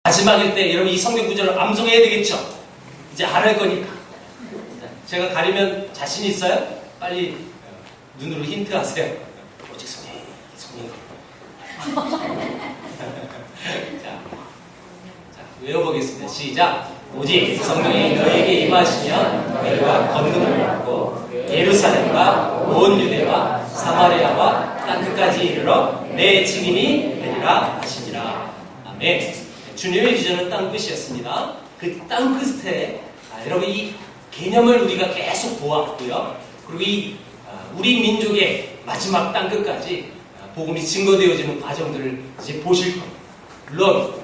마지막일 때 여러분 이 성경 구절을 암송해야 되겠죠? 이제 알을 거니까. 제가 가리면 자신 있어요? 빨리 눈으로 힌트 하세요. 오직 성령. 자, 외워보겠습니다. 시작. 오직 성령이 너에게 임하시면 너희가 권능을 받고 예루살렘과 온 유대와 사마리아와 땅끝까지 이르러 내 증인이 되리라 하시니라. 아멘. 주님의 비전은 땅끝이었습니다. 그 땅끝에 여러분 이 개념을 우리가 계속 보았고요. 그리고 우리 민족의 마지막 땅끝까지 복음이 증거되어지는 과정들을 이제 보실 겁니다. 물론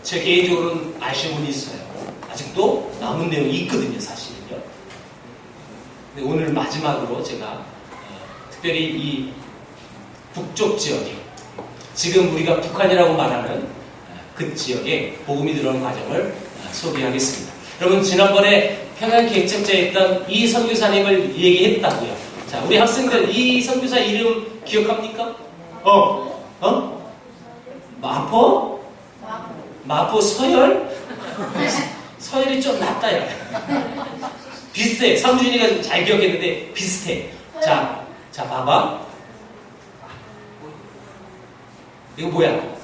제 개인적으로는 아쉬운 분이 있어요. 아직도 남은 내용이 있거든요, 사실은요. 근데 오늘 마지막으로 제가 특별히 이 북쪽 지역에 지금 우리가 북한이라고 말하는 그 지역에 복음이 들어오는 과정을 소개하겠습니다. 여러분 지난번에 평양개척자에 있던 이 선교사님을 얘기했다고요. 자, 우리 학생들 이 선교사 이름 기억합니까? 마포 서열? 서열이 좀 낫다요. 비슷해. 상준이가 좀 잘 기억했는데 비슷해. 자, 봐봐. 이거 뭐야?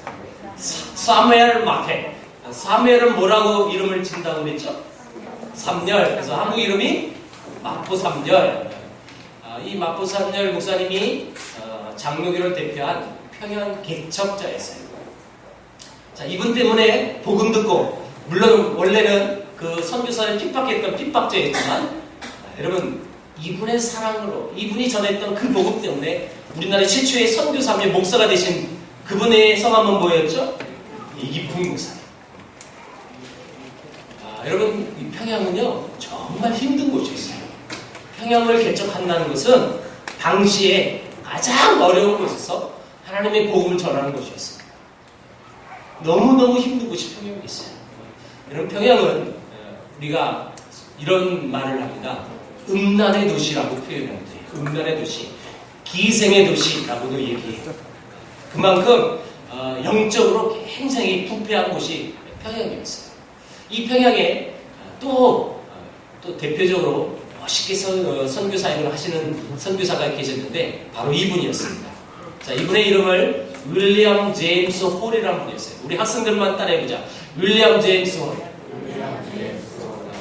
사무엘 마페. 사무엘은 뭐라고 이름을 진다고 그랬죠? 삼열. 그래서 한국 이름이 마포 삼열. 이 마포 삼열 목사님이 장로교를 대표한 평양 개척자였어요. 자, 이분 때문에 복음 듣고, 물론 원래는 그 선교사를 핍박했던 핍박자였지만, 여러분 이분의 사랑으로, 이분이 전했던 그 복음 때문에 우리나라 최초의 선교사의 목사가 되신 그분의 성함은 뭐였죠? 이기풍 목사님. 여러분 이 평양은요 정말 힘든 곳이었어요. 평양을 개척한다는 것은 당시에 가장 어려운 곳에서 하나님의 복음을 전하는 곳이었습니다. 너무너무 힘든 곳이 평양이었어요. 여러분 평양은 우리가 이런 말을 합니다. 음란의 도시라고 표현합니다. 음란의 도시, 기생의 도시라고도 얘기해요. 그만큼 영적으로 굉장히 부패한 곳이 평양이었어요. 이 평양에 또 대표적으로 멋있게 선교 사역을 하시는 선교사가 계셨는데 바로 이분이었습니다. 자, 이분의 이름을 윌리엄 제임스 홀이라는 분이었어요. 우리 학생들만 따라해보자. 윌리엄 제임스 홀.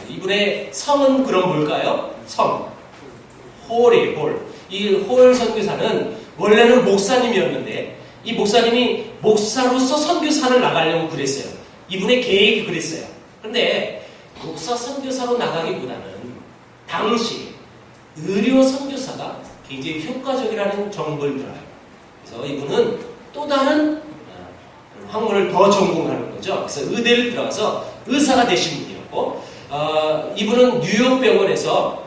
이분의 성은 그럼 뭘까요? 성. 홀이에요, 홀. 이 홀 선교사는 원래는 목사님이었는데 이 목사님이 목사로서 선교사를 나가려고 그랬어요. 이분의 계획이 그랬어요. 그런데 목사 선교사로 나가기보다는 당시 의료 선교사가 굉장히 효과적이라는 정보를 들어요. 그래서 이분은 또 다른 학문을 더 전공하는 거죠. 그래서 의대를 들어가서 의사가 되신 분이었고, 이분은 뉴욕 병원에서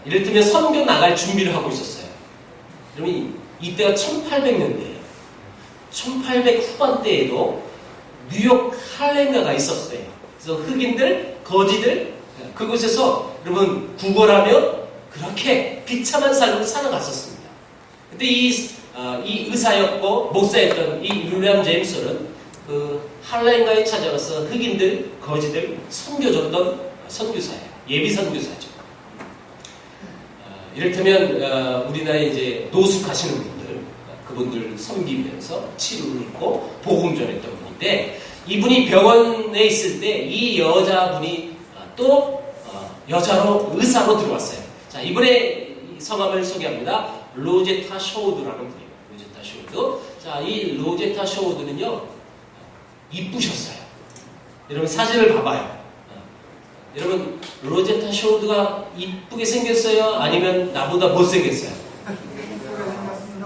이를테면 선교 나갈 준비를 하고 있었어요. 그러면 이때가 1800년대예요. 1800 후반대에도 뉴욕 할렘가가 있었어요. 그래서 흑인들, 거지들 그곳에서 여러분 구걸하며 그렇게 비참한 삶을 살아갔었습니다. 근데 이 의사였고 목사였던 이 윌리엄 제임스는 그 할렘가에 찾아가서 흑인들, 거지들 섬겨줬던 선교사예요. 예비 선교사죠. 이를테면 우리나라에 이제 노숙하시는 분들, 그분들 섬기면서 치료를 했고 복음 전했던 분인데, 이분이 병원에 있을 때 이 여자분이 또 여자로 의사로 들어왔어요. 자, 이분의 성함을 소개합니다. 로제타 쇼우드라는 분이에요. 로제타 쇼우드. 자, 이 로제타 쇼우드는요 이쁘셨어요. 여러분 사진을 봐봐요. 여러분 로제타 쇼우드가 이쁘게 생겼어요? 아니면 나보다 못생겼어요?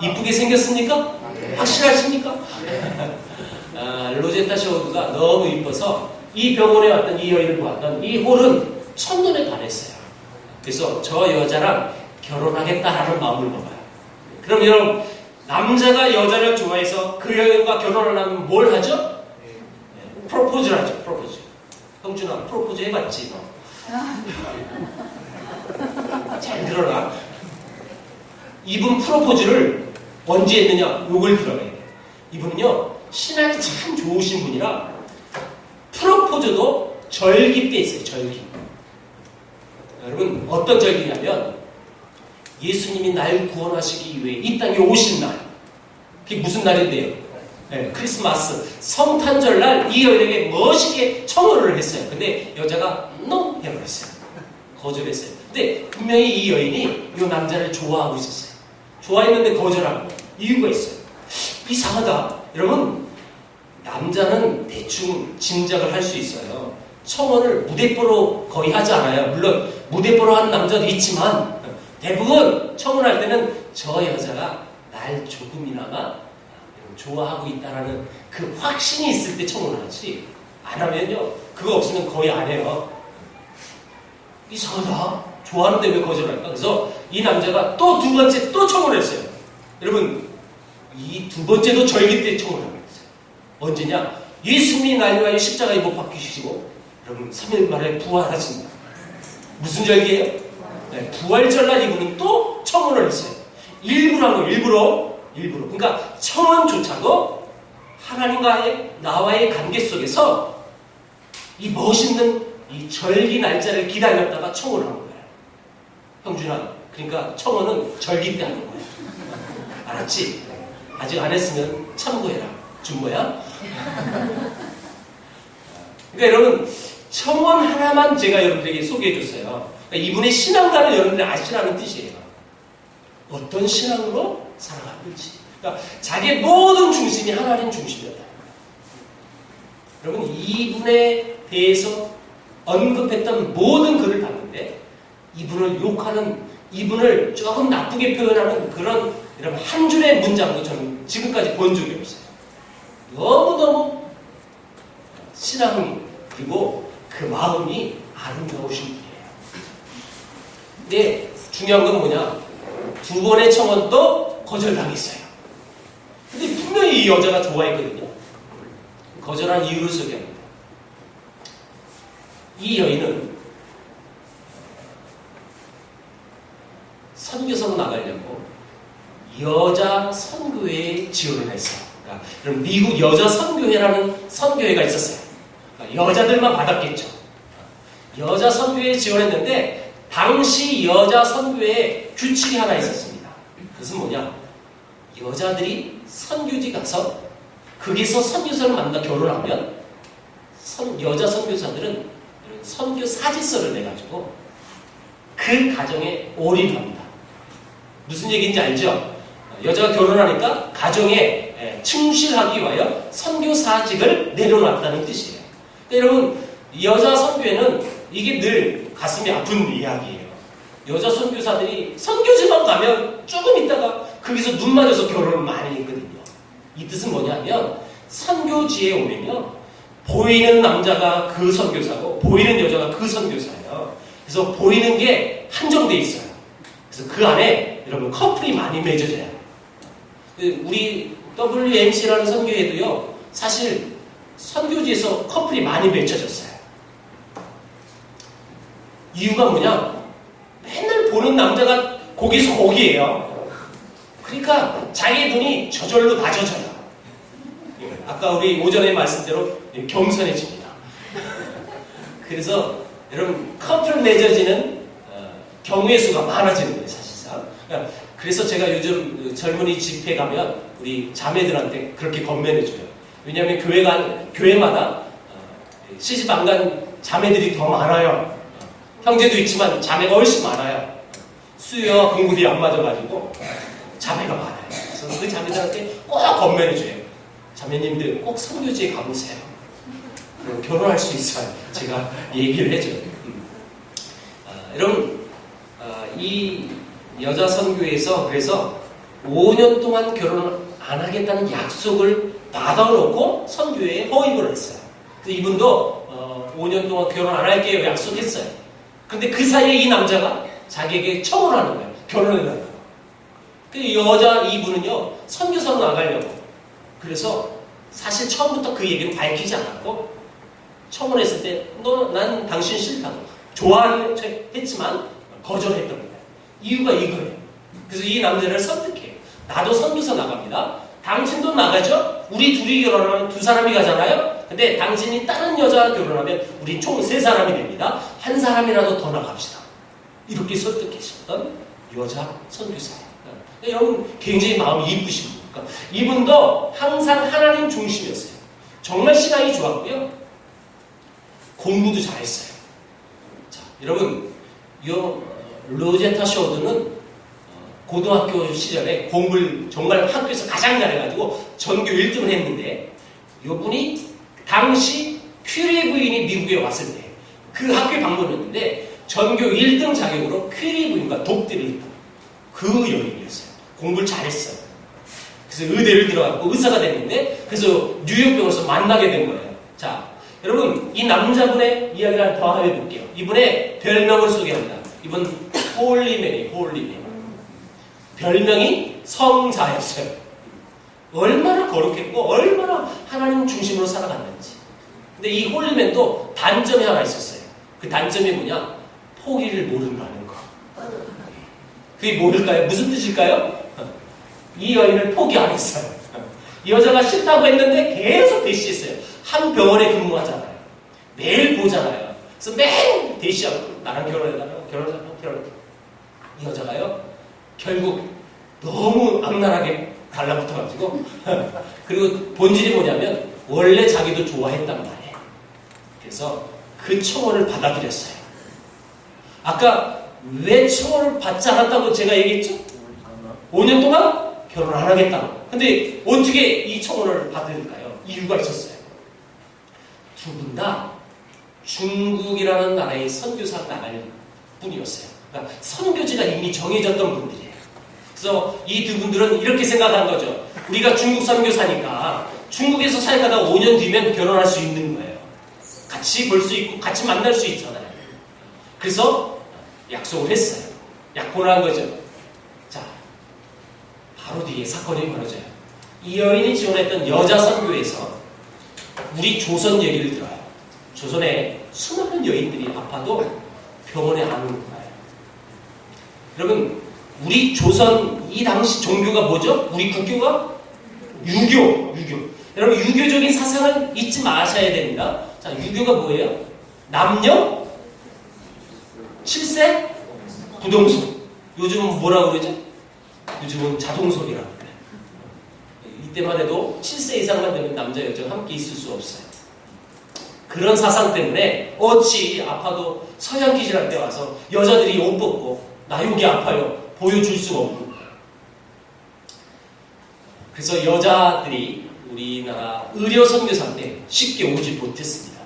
이쁘게 생겼습니까? 확실하십니까? 로제타 쇼우드가 너무 이뻐서 이 병원에 왔던 이 여인을 보았던 이 홀은 첫눈에 반했어요. 그래서 저 여자랑 결혼하겠다라는 마음을 먹어요. 그럼 여러분 남자가 여자를 좋아해서 그 여인과 결혼을 하면 뭘 하죠? 프로포즈를 하죠. 프로포즈. 형준아 프로포즈 해봤지 너? 잘 들어라. 이분 프로포즈를 언제 했느냐? 요걸 들어야 돼. 이분은요 신앙이 참 좋으신 분이라 프로포즈도 절기 때 있어요. 절기. 여러분 어떤 절기냐면 예수님이 날 구원하시기 위해 이 땅에 오신 날. 그게 무슨 날인데요? 네, 크리스마스 성탄절날 이 여인에게 멋있게 청혼을 했어요. 근데 여자가 NO 해버렸어요. 거절했어요. 근데 분명히 이 여인이 이 남자를 좋아하고 있었어요. 좋아했는데 거절한 이유가 있어요. 이상하다. 여러분 남자는 대충 짐작을 할 수 있어요. 청혼을 무대뽀로 거의 하지 않아요. 물론 무대뽀로 하는 남자도 있지만 대부분 청혼할 때는 저 여자가 날 조금이나마 좋아하고 있다라는 그 확신이 있을 때 청혼을 하지, 안 하면요 그거 없으면 거의 안 해요. 이상하다. 좋아하는데 왜 거절할까? 그래서 이 남자가 또 두 번째 또 청혼을 했어요. 여러분 이 두 번째도 절기 때 청혼을 하고 있어요. 언제냐? 예수님이 날 위하여 십자가에 못 박히시고 여러분 3일 만에 부활하신다. 무슨 절기예요? 네, 부활절날 이분은 또 청혼을 했어요. 일부러 한 거, 일부러. 그러니까 청혼조차도 하나님과의 나와의 관계 속에서 이 멋있는 이 절기 날짜를 기다렸다가 청혼을 하는 거예요. 형준아, 그러니까 청혼은 절기 때 하는 거예요. 알았지? 아직 안 했으면 참고해라. 준모야? 그러니까 여러분 청혼 하나만 제가 여러분들에게 소개해 줬어요. 그러니까 이분의 신앙가를 여러분들이 아시라는 뜻이에요. 어떤 신앙으로 살아가고 있지. 그러니까 자기의 모든 중심이 하나님 중심이었다. 여러분 이분에 대해서 언급했던 모든 글을 봤는데 이분을 욕하는, 이분을 조금 나쁘게 표현하는 그런 여러분 한 줄의 문장도 저는 지금까지 본 적이 없어요. 너무너무 신앙이 그리고 그 마음이 아름다우신 분이에요. 근데 중요한 건 뭐냐? 두 번의 청혼도 거절당했어요. 근데 분명히 이 여자가 좋아했거든요. 거절한 이유를 소개합니다. 이 여인은 선교사로 나가려고 여자 선교회에 지원을 했어요. 그러니까 그럼 미국 여자 선교회라는 선교회가 있었어요. 그러니까 여자들만 받았겠죠. 여자 선교회에 지원했는데 당시 여자 선교회에 규칙이 하나 있었습니다. 그것은 뭐냐? 여자들이 선교지 가서 거기서 선교사를 만나 결혼하면 여자 선교사들은 선교 사직서를 내가지고 그 가정에 올인합니다. 무슨 얘기인지 알죠? 여자가 결혼하니까 가정에 충실하기 위하여 선교사직을 내려놨다는 뜻이에요. 그러니까 여러분 여자 선교회는 이게 늘 가슴이 아픈 이야기예요. 여자 선교사들이 선교지만 가면 조금 있다가 거기서 눈 맞아서 결혼을 많이 했거든요. 이 뜻은 뭐냐면 선교지에 오면요 보이는 남자가 그 선교사고 보이는 여자가 그 선교사예요. 그래서 보이는 게 한정돼 있어요. 그래서 그 안에 여러분 커플이 많이 맺어져요. 우리 WMC라는 선교회도요 사실 선교지에서 커플이 많이 맺혀졌어요. 이유가 뭐냐? 맨날 보는 남자가 거기서 거기에요. 그러니까 자기 눈이 저절로 다 젖어요. 아까 우리 오전에 말씀대로 겸손해집니다. 그래서 여러분 커플 맺어지는 경우의 수가 많아지는 거예요, 사실상. 그래서 제가 요즘 젊은이 집회 가면 우리 자매들한테 그렇게 건면해줘요. 왜냐하면 교회마다 시집 안 간 자매들이 더 많아요. 형제도 있지만 자매가 훨씬 많아요. 수요와 공부들이 안 맞아가지고 자매가 많아요. 그래서 그 자매들한테 꼭 건면해줘요. 자매님들 꼭 선교지에 가보세요. 그럼 결혼할 수 있어요. 제가 얘기를 해줘요. 여러분 이 여자 선교회에서 그래서 5년 동안 결혼을 안 하겠다는 약속을 받아놓고 선교회에 허입을 했어요. 그래서 이분도 5년 동안 결혼 안 할게요 약속했어요. 근데 그 사이에 이 남자가 자기에게 청혼하는 거예요. 결혼해달라고. 그 여자 이분은요 선교사로 나가려고. 그래서 사실 처음부터 그 얘기를 밝히지 않았고 청혼했을 때 난 당신 싫다고 좋아하는 했지만 거절했던 거예요. 이유가 이거예요. 그래서 이 남자를 설득해요. 나도 선교사 나갑니다. 당신도 나가죠? 우리 둘이 결혼하면 두 사람이 가잖아요. 근데 당신이 다른 여자와 결혼하면 우리 총 세 사람이 됩니다. 한 사람이라도 더 나갑시다. 이렇게 설득하셨던 여자 선교사예요. 여러분 굉장히 마음이 이쁘십니다. 이분도 항상 하나님 중심이었어요. 정말 신앙이 좋았고요. 공부도 잘했어요. 자, 여러분 로제타 쇼드는 고등학교 시절에 공부를 정말 학교에서 가장 잘해가지고 전교 1등을 했는데 이분이 당시 큐리 부인이 미국에 왔을 때 그 학교에 방문했는데 전교 1등 자격으로 큐리 부인과 독대를 했던 그 여인이었어요. 공부를 잘했어요. 그래서 의대를 들어갔고 의사가 됐는데 그래서 뉴욕병원에서 만나게 된 거예요. 자, 여러분 이 남자분의 이야기를 더 해볼게요. 이분의 별명을 소개합니다. 이분 홀리맨이에요. 홀리맨. 별명이 성자였어요. 얼마나 거룩했고 얼마나 하나님 중심으로 살아갔는지. 근데 이 홀리맨도 단점이 하나 있었어요. 그 단점이 뭐냐? 포기를 모른다는 거. 그게 뭘까요? 무슨 뜻일까요? 이 여인을 포기 안 했어요. 이 여자가 싫다고 했는데 계속 대시했어요. 한 병원에 근무하잖아요. 매일 보잖아요. 그래서 매일 대시하고 나랑 결혼해달라고 결혼해. 이 여자가요. 결국 너무 악랄하게 달라붙어가지고 그리고 본질이 뭐냐면 원래 자기도 좋아했단 말이에요. 그래서 그 청혼을 받아들였어요. 아까 왜 청혼을 받지 않았다고 제가 얘기했죠? 5년 동안 결혼 안 하겠다고. 근데 어떻게 이 청혼을 받을까요? 이유가 있었어요. 두 분 다 중국이라는 나라의 선교사 나갈 분이었어요. 그러니까 선교지가 이미 정해졌던 분들이에요. 그래서 이 두 분들은 이렇게 생각한 거죠. 우리가 중국 선교사니까 중국에서 사역하다 5년 뒤면 결혼할 수 있는 거예요. 같이 볼 수 있고 같이 만날 수 있잖아요. 그래서 약속을 했어요. 약혼을 한 거죠. 자, 바로 뒤에 사건이 벌어져요. 이 여인이 지원했던 여자 선교에서 우리 조선 얘기를 들어요. 조선에 수많은 여인들이 아파도 병원에 안 오는 거예요. 여러분, 우리 조선 이 당시 종교가 뭐죠? 우리 국교가 유교. 여러분 유교적인 사상을 잊지 마셔야 됩니다. 자, 유교가 뭐예요? 남녀 7세 부동석. 요즘은 뭐라고 그러죠? 요즘은 자동석이라고 그래요. 이때만 해도 7세 이상만 되면 남자 여자가 함께 있을 수 없어요. 그런 사상 때문에 어찌 아파도 서양 기질할 때 와서 여자들이 옷 벗고 나 여기 아파요 보여줄 수가 없는 거예요. 그래서 여자들이 우리나라 의료 선교사 때 쉽게 오지 못했습니다.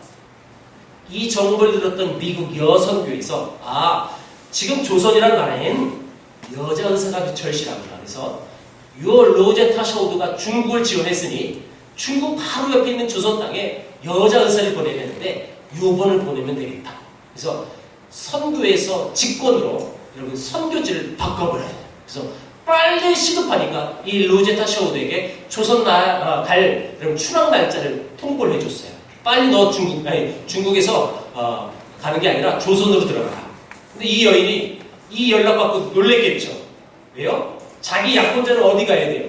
이 정보를 들었던 미국 여선교에서 지금 조선이라는 나라엔 여자 의사가 절실합니다. 그래서 요 로제타 셔우드가 중국을 지원했으니 중국 바로 옆에 있는 조선 땅에 여자 의사를 보내야 되는데 요번을 보내면 되겠다. 그래서 선교에서 직권으로 여러분 선교지를 바꿔버려야 돼요. 그래서 빨리 시급하니까 이 로제타 셔우드에게 조선 갈 출항 날짜를 통보를 해줬어요. 빨리 너 중국에서 가는 게 아니라 조선으로 들어가라. 근데 이 여인이 이 연락받고 놀랬겠죠. 왜요? 자기 약혼자는 어디 가야 돼요?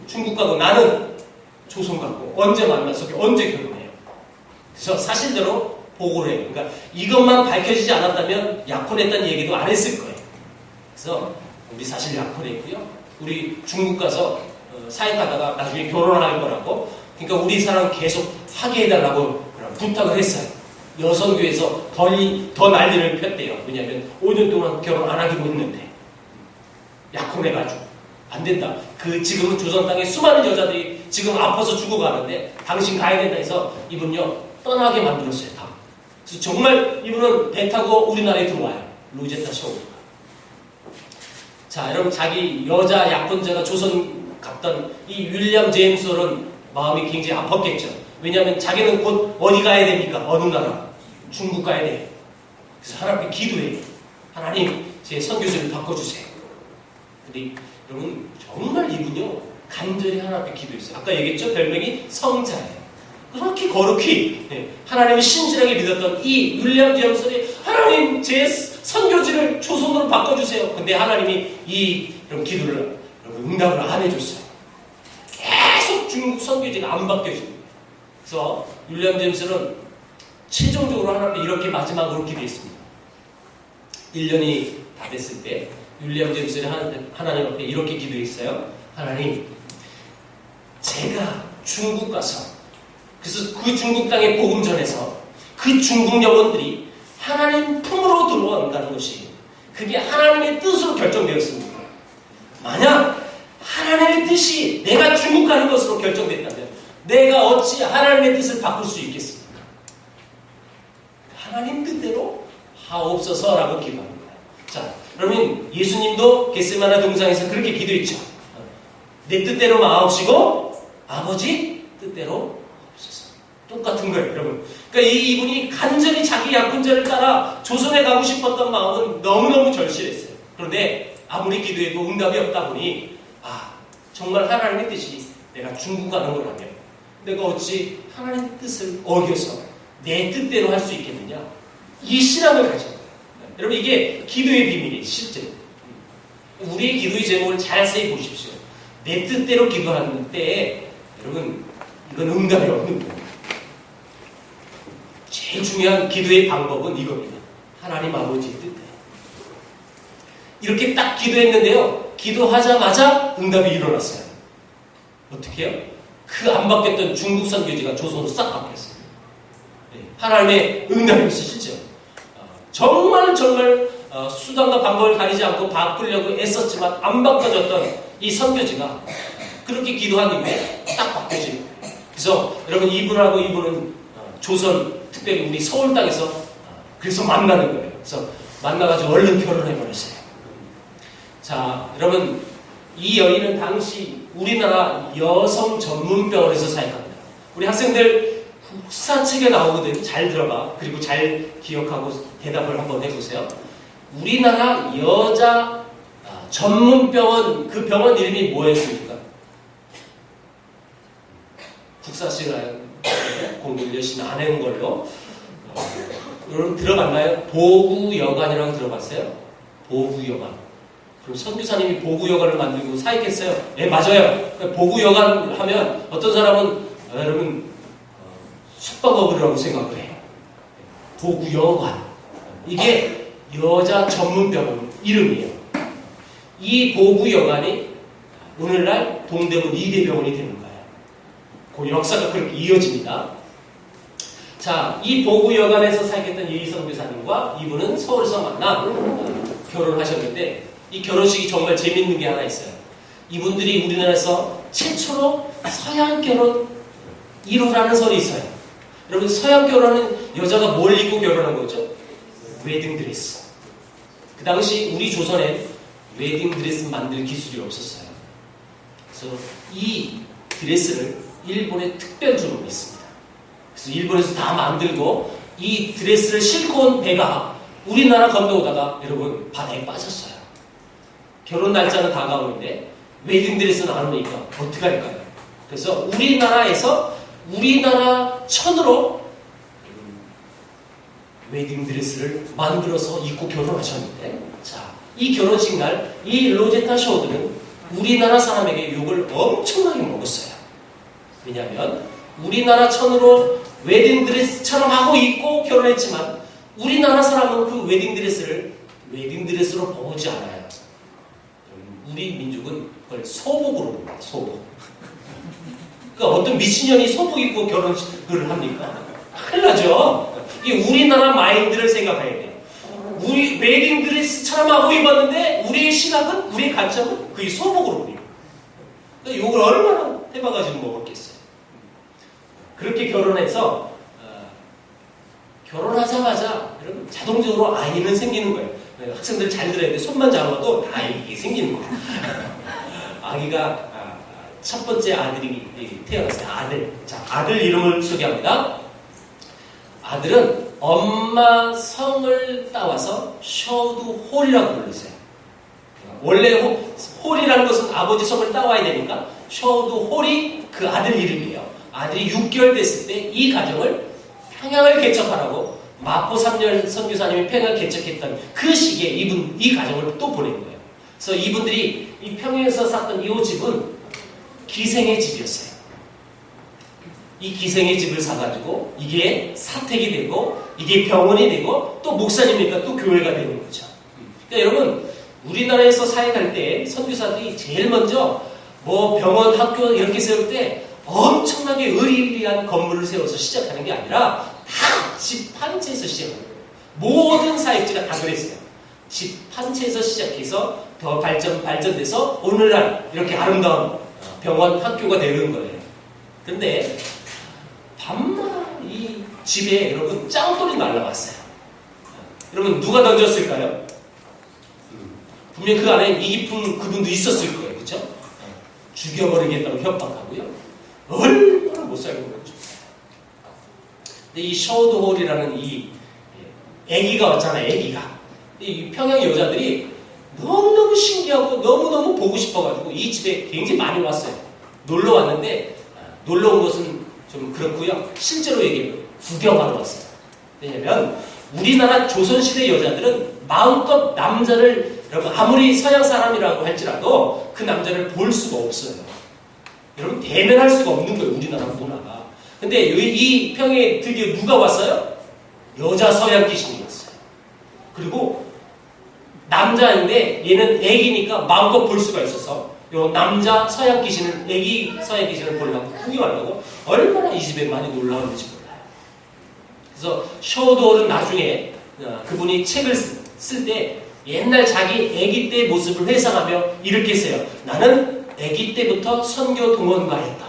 중국 가고 나는 조선 가고 언제 만나서 언제 결혼해요? 그래서 사실대로 보고를 해요. 그러니까 이것만 밝혀지지 않았다면 약혼했다는 얘기도 안 했을 거예요. 그래서 우리 사실 약혼했고요. 우리 중국 가서 사역하다가 나중에 결혼할 거라고. 그러니까 우리 사람 계속 하게 해달라고 부탁을 했어요. 여선교에서 더 난리를 폈대요. 왜냐하면 5년 동안 결혼 안 하기로 했는데 약혼해가지고 안 된다. 지금은 조선 땅에 수많은 여자들이 지금 아파서 죽어가는데 당신 가야 된다 해서 이분요 떠나게 만들었어요. 다. 그래서 정말 이분은 배 타고 우리나라에 들어와요. 로제타 셔우드가. 자, 여러분 자기 여자 약혼자가 조선 갔던 이 윌리엄 제임스는 마음이 굉장히 아팠겠죠. 왜냐하면 자기는 곧 어디 가야 됩니까? 어느 나라? 중국 가야 돼요. 그래서 하나님께 기도해요. 하나님 제 선교지를 바꿔주세요. 근데 여러분 정말 이분요 간절히 하나님께 기도했어요. 아까 얘기했죠? 별명이 성자예요. 그렇게 거룩히 하나님을 신실하게 믿었던 이 윌리엄 제임스이 하나님 제 선교지를 조선으로 바꿔주세요. 근데 하나님이 이 기도를 응답을 안 해줬어요. 계속 계속 중국 선교지가 안 바뀌어집니다. 그래서 윌리엄 제임스는 최종적으로 하나님 앞에 이렇게 마지막으로 기도했습니다. 1년이 다 됐을 때 윌리엄 제임스는 하나님 앞에 이렇게 기도했어요. 하나님, 제가 중국 가서, 그래서 그 중국 땅에 복음 전해서 그 중국 영혼들이 하나님 품으로 들어온다는 것이, 그게 하나님의 뜻으로 결정되었습니다. 만약 하나님의 뜻이 내가 중국 가는 것으로 결정됐다면 내가 어찌 하나님의 뜻을 바꿀 수 있겠습니까? 하나님 뜻대로 하옵소서라고 기도합니다. 자, 그러면 예수님도 겟세마네 동상에서 그렇게 기도했죠. 내 뜻대로 마옵시고 아버지 뜻대로 하옵소서. 똑같은 거예요, 여러분. 그러니까 이분이 간절히 자기 약혼자를 따라 조선에 가고 싶었던 마음은 너무너무 절실했어요. 그런데 아무리 기도해도 응답이 없다 보니, 정말 하나님의 뜻이 내가 중국 가는 거라면 내가 어찌 하나님의 뜻을 어겨서 내 뜻대로 할 수 있겠느냐, 이 신앙을 가진 거예요. 여러분, 이게 기도의 비밀이에요. 실제로 우리의 기도의 제목을 자세히 보십시오. 내 뜻대로 기도하는 때에 여러분, 이건 응답이 없는 거예요. 제일 중요한 기도의 방법은 이겁니다. 하나님 아버지 뜻대로. 이렇게 딱 기도했는데요, 기도하자마자 응답이 일어났어요. 어떻게 해요? 그 안 바뀌었던 중국 선교지가 조선으로 싹 바뀌었어요. 하나님의 응답이었어요, 실제로. 정말 수단과 방법을 가리지 않고 바꾸려고 애썼지만 안 바꿔졌던 이 선교지가 그렇게 기도한 이후에 딱 바뀌어진 거예요. 그래서 여러분, 이분은 조선, 특별히 우리 서울 땅에서 그래서 만나는 거예요. 그래서 만나가지고 얼른 결혼해버렸어요. 자, 여러분, 이 여인은 당시 우리나라 여성 전문병원에서 사역합니다. 우리 학생들 국사책에 나오거든요. 잘 들어봐. 그리고 잘 기억하고 대답을 한번 해보세요. 우리나라 여자 전문병원, 그 병원 이름이 뭐였습니까? 국사책을 공부를 열심히 안 해온 걸로. 여러분 들어봤나요? 보구여관이라고 들어봤어요? 보구여관. 그럼 선교사님이 보구여관을 만들고 사역했어요? 네, 맞아요. 보구여관 하면 어떤 사람은 여러분 숙박업이라고 생각을 해요. 보구여관. 이게 여자 전문병원 이름이에요. 이 보구여관이 오늘날 동대문 이대병원이 되는 거예요. 그 역사가 그렇게 이어집니다. 자, 이 보구여관에서 사역했던 이 선교사님과 이분은 서울에서 만나 결혼하셨는데, 이 결혼식이 정말 재밌는 게 하나 있어요. 이분들이 우리나라에서 최초로 서양 결혼 1호라는 설이 있어요. 여러분, 서양 결혼은 여자가 뭘 입고 결혼한 거죠? 웨딩드레스. 그 당시 우리 조선엔 웨딩드레스 만들 기술이 없었어요. 그래서 이 드레스를 일본에 특별주로 했습니다. 그래서 일본에서 다 만들고 이 드레스를 싣고 온 배가 우리나라 건너오다가 여러분 바다에 빠졌어요. 결혼 날짜는 다가오는데 웨딩드레스는 안 오니까 어떻게 할까요? 그래서 우리나라에서 우리나라 천으로 웨딩드레스를 만들어서 입고 결혼하셨는데, 자, 이 결혼식 날 이 로제타 쇼드는 우리나라 사람에게 욕을 엄청나게 먹었어요. 왜냐하면 우리나라 천으로 웨딩드레스처럼 하고 입고 결혼했지만 우리나라 사람은 그 웨딩드레스를 웨딩드레스로 보지 않아요. 우리 민족은 그걸 소복으로 봅니다. 소복. 그러니까 어떤 미친년이 소복 입고 결혼식을 합니까? 큰일 나죠. 이 우리나라 마인드를 생각해야 돼요. 우리 웨딩드레스처럼 하고 입었는데 우리의 시각은, 우리의 관점은 그게 소복으로 보여요. 그러니까 욕을 얼마나 해봐가지고 먹었겠어요. 그렇게 결혼해서 결혼하자마자 여러분 자동적으로 아이는 생기는 거예요. 학생들 잘 들어야 돼. 손만 잡아도 다 이게 생기는 거예요. 아기가 첫 번째 아들이 태어났어요. 아들. 자, 아들 이름을 소개합니다. 아들은 엄마 성을 따와서 셔우드 홀이라고 불렀어요. 원래 홀이라는 것은 아버지 성을 따와야 되니까 셔우드 홀이 그 아들 이름이에요. 아들이 6개월 됐을 때 이 가정을 평양을 개척하라고 마포 3년 선교사님이 평양을 개척했던 그 시기에 이 가정을 또 보낸 거예요. 그래서 이분들이 이 평양에서 샀던 이 집은 기생의 집이었어요. 이 기생의 집을 사가지고 이게 사택이 되고 이게 병원이 되고 또 목사님이니까 또 교회가 되는 거죠. 그러니까 여러분 우리나라에서 사역할 때 선교사들이 제일 먼저 뭐 병원, 학교 이렇게 세울 때 엄청나게 의리의리한 건물을 세워서 시작하는 게 아니라 다 집 한 채에서 시작하는 거예요. 모든 사역지가 다 그랬어요. 집 한 채에서 시작해서 더 발전돼서 오늘날 이렇게 아름다운 병원, 학교가 되는 거예요. 근데 밤마다 이 집에 여러분 짱돌이 날라왔어요. 여러분 누가 던졌을까요? 분명 그 안에 이기품 그분도 있었을 거예요. 그렇죠? 죽여버리겠다고 협박하고요. 얼마나 못 살고 그러죠. 근데 이 셔우드홀이라는 이 애기가 왔잖아요. 애기가. 이 평양 여자들이 너무너무 신기하고 너무너무 보고 싶어가지고 이 집에 굉장히 많이 왔어요. 놀러 왔는데 놀러 온 것은 좀 그렇고요. 실제로 얘기해요. 구경하러 왔어요. 왜냐면 우리나라 조선시대 여자들은 마음껏 남자를 여러분 아무리 서양 사람이라고 할지라도 그 남자를 볼 수가 없어요. 여러분 대면할 수가 없는 거예요. 우리나라 문화가. 근데 이 평에 드디어 누가 왔어요? 여자 서양 귀신이 왔어요. 그리고 남자인데 얘는 애기니까 마음껏 볼 수가 있어서 요 남자 서양 귀신을 애기 서양 귀신을 보려고 구경하려고 얼마나 이 집에 많이 놀라웠는지 몰라요. 그래서 셔우드홀은 나중에 그분이 책을 쓸 때 옛날 자기 애기 때 모습을 회상하며 이렇게 써요. 나는 애기 때부터 선교 동원가였다.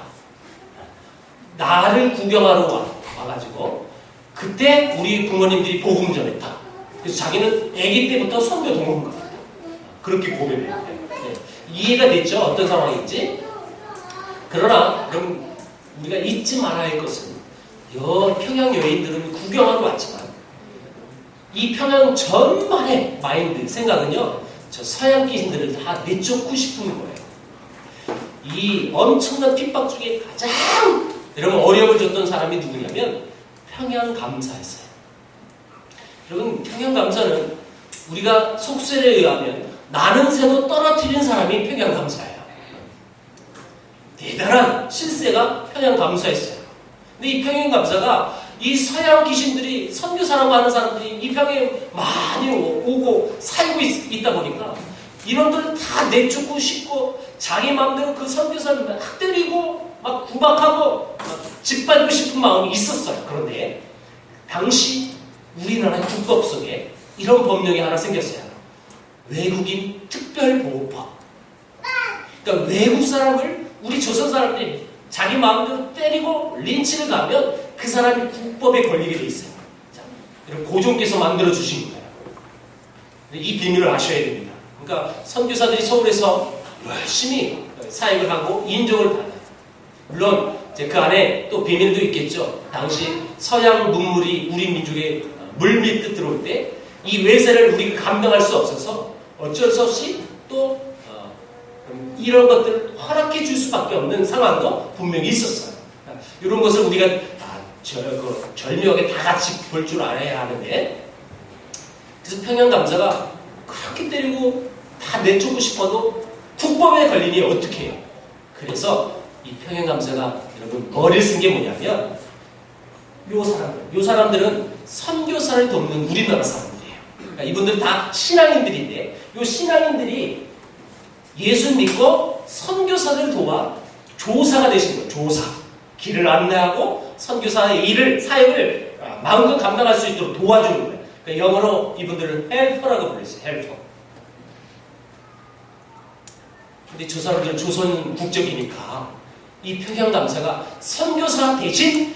나를 구경하러 와가지고 그때 우리 부모님들이 복음 전했다. 그래서 자기는 애기 때부터 선교 동원가였다. 그렇게 고백해요. 네. 이해가 됐죠? 어떤 상황인지? 그러나 그럼 우리가 잊지 말아야 할 것은 평양 여인들은 구경하러 왔지만 이 평양 전반의 마인드, 생각은요, 저 서양 귀신들을 다 내쫓고 싶은 거예요. 이 엄청난 핍박 중에 가장 여러분 어려움을 줬던 사람이 누구냐면 평양 감사였어요. 여러분 평양 감사는 우리가 속설에 의하면 나는 새도 떨어뜨린 사람이 평양 감사예요. 대단한 실세가 평양 감사였어요. 근데 이 평양 감사가 이 서양 귀신들이 선교사라고 하는 사람들이 이 평에 많이 오고 살고 있다 보니까 이놈들을 다 내쫓고 싶고 자기 마음대로 그 선교사를 막 때리고 막 구박하고 막 짓밟고 싶은 마음이 있었어요. 그런데 당시 우리나라 국법 속에 이런 법령이 하나 생겼어요. 외국인 특별보호법. 그러니까 외국 사람을 우리 조선 사람들이 자기 마음대로 때리고 린치를 가면 그 사람이 국법에 걸리게 돼 있어요. 자, 여러분 고종께서 만들어 주신 거예요. 이 비밀을 아셔야 됩니다. 그러니까 선교사들이 서울에서 열심히 사역을 하고 인정을 받아요. 물론 그 안에 또 비밀도 있겠죠. 당시 서양 문물이 우리 민족에 물밀듯 들어올 때 이 외세를 우리가 감당할 수 없어서 어쩔 수 없이 또 이런 것들을 허락해 줄 수밖에 없는 상황도 분명히 있었어요. 이런 것을 우리가 절묘하게 다 같이 볼 줄 알아야 하는데, 그래서 평양 감사가 그렇게 때리고 다 내쫓고 싶어도 국법에 걸리니 어떻게 해요? 그래서 이 평양 감사가 여러분 머리를 쓴 게 뭐냐면 요 사람들은 선교사를 돕는 우리나라 사람들이에요. 그러니까 이분들은 다 신앙인들인데 요 신앙인들이 예수 믿고 선교사를 도와 조사가 되신 거예요. 조사. 길을 안내하고 선교사의 사역을 마음껏 감당할 수 있도록 도와주는 거예요. 그러니까 영어로 이분들을 헬퍼라고 불렀어요. 헬퍼. 근데 저 사람들은 조선 국적이니까 이 평양 감사가 선교사 대신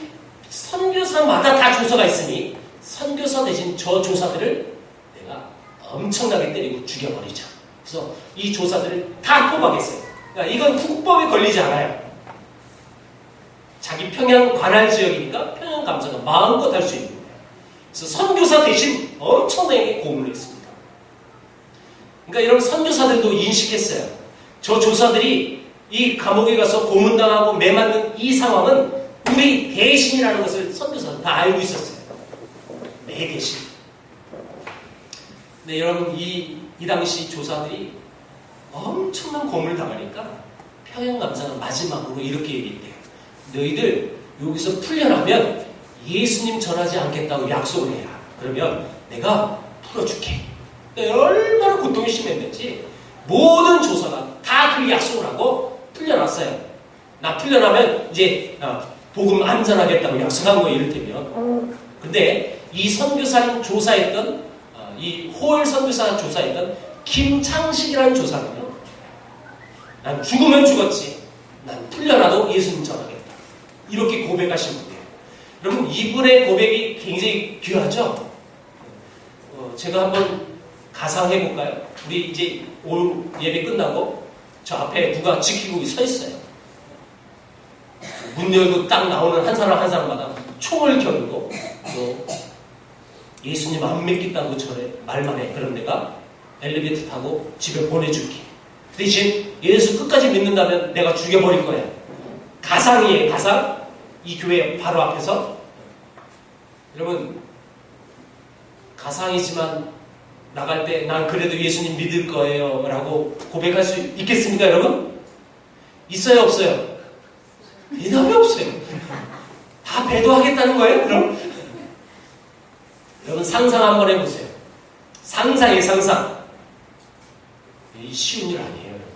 선교사마다 다 조사가 있으니 선교사 대신 저 조사들을 내가 엄청나게 때리고 죽여버리자. 그래서 이 조사들을 다 뽑아겠어요. 그러니까 이건 국법에 걸리지 않아요. 자기 평양 관할 지역이니까 평양 감사가 마음껏 할 수 있는 거예요. 그래서 선교사 대신 엄청나게 고문을 했습니다. 그러니까 여러분 선교사들도 인식했어요. 저 조사들이 이 감옥에 가서 고문당하고 매맞는 이 상황은 우리 대신이라는 것을 선교사는 다 알고 있었어요. 내 대신. 근데 여러분 이 당시 조사들이 엄청난 고문을 당하니까 평양 감사가 마지막으로 이렇게 얘기했대요. 너희들 여기서 풀려나면 예수님 전하지 않겠다고 약속을 해라. 그러면 내가 풀어줄게. 얼마나 고통이 심했는지 모든 조사가 다 그 약속을 하고 풀려났어요. 나 풀려나면 이제 복음 안전하겠다고 약속한 거예요. 이를테면. 근데 이 선교사님 조사했던 이 호일 선교사 조사했던 김창식이라는 조사는요. 난 죽으면 죽었지. 난 풀려나도 예수님 전하겠다. 이렇게 고백하신 분이에요. 여러분 이분의 고백이 굉장히 귀하죠? 제가 한번 가상해 볼까요? 우리 이제 올 예배 끝나고 저 앞에 누가 지키고 서 있어요. 문 열고 딱 나오는 한 사람 한 사람마다 총을 겨누고 예수님 안 믿겠다고 저래 말만 해. 그럼 내가 엘리베이터 타고 집에 보내줄게. 그 대신 예수 끝까지 믿는다면 내가 죽여버릴 거야. 가상이에요. 가상. 이 교회 바로 앞에서. 여러분 가상이지만 나갈 때 난 그래도 예수님 믿을 거예요 라고 고백할 수 있겠습니까 여러분? 있어요 없어요? 대답이 없어요. 다 배도하겠다는 거예요 그럼? 여러분 상상 한번 해보세요. 상상이에요 상상. 쉬운 일 아니에요 여러분.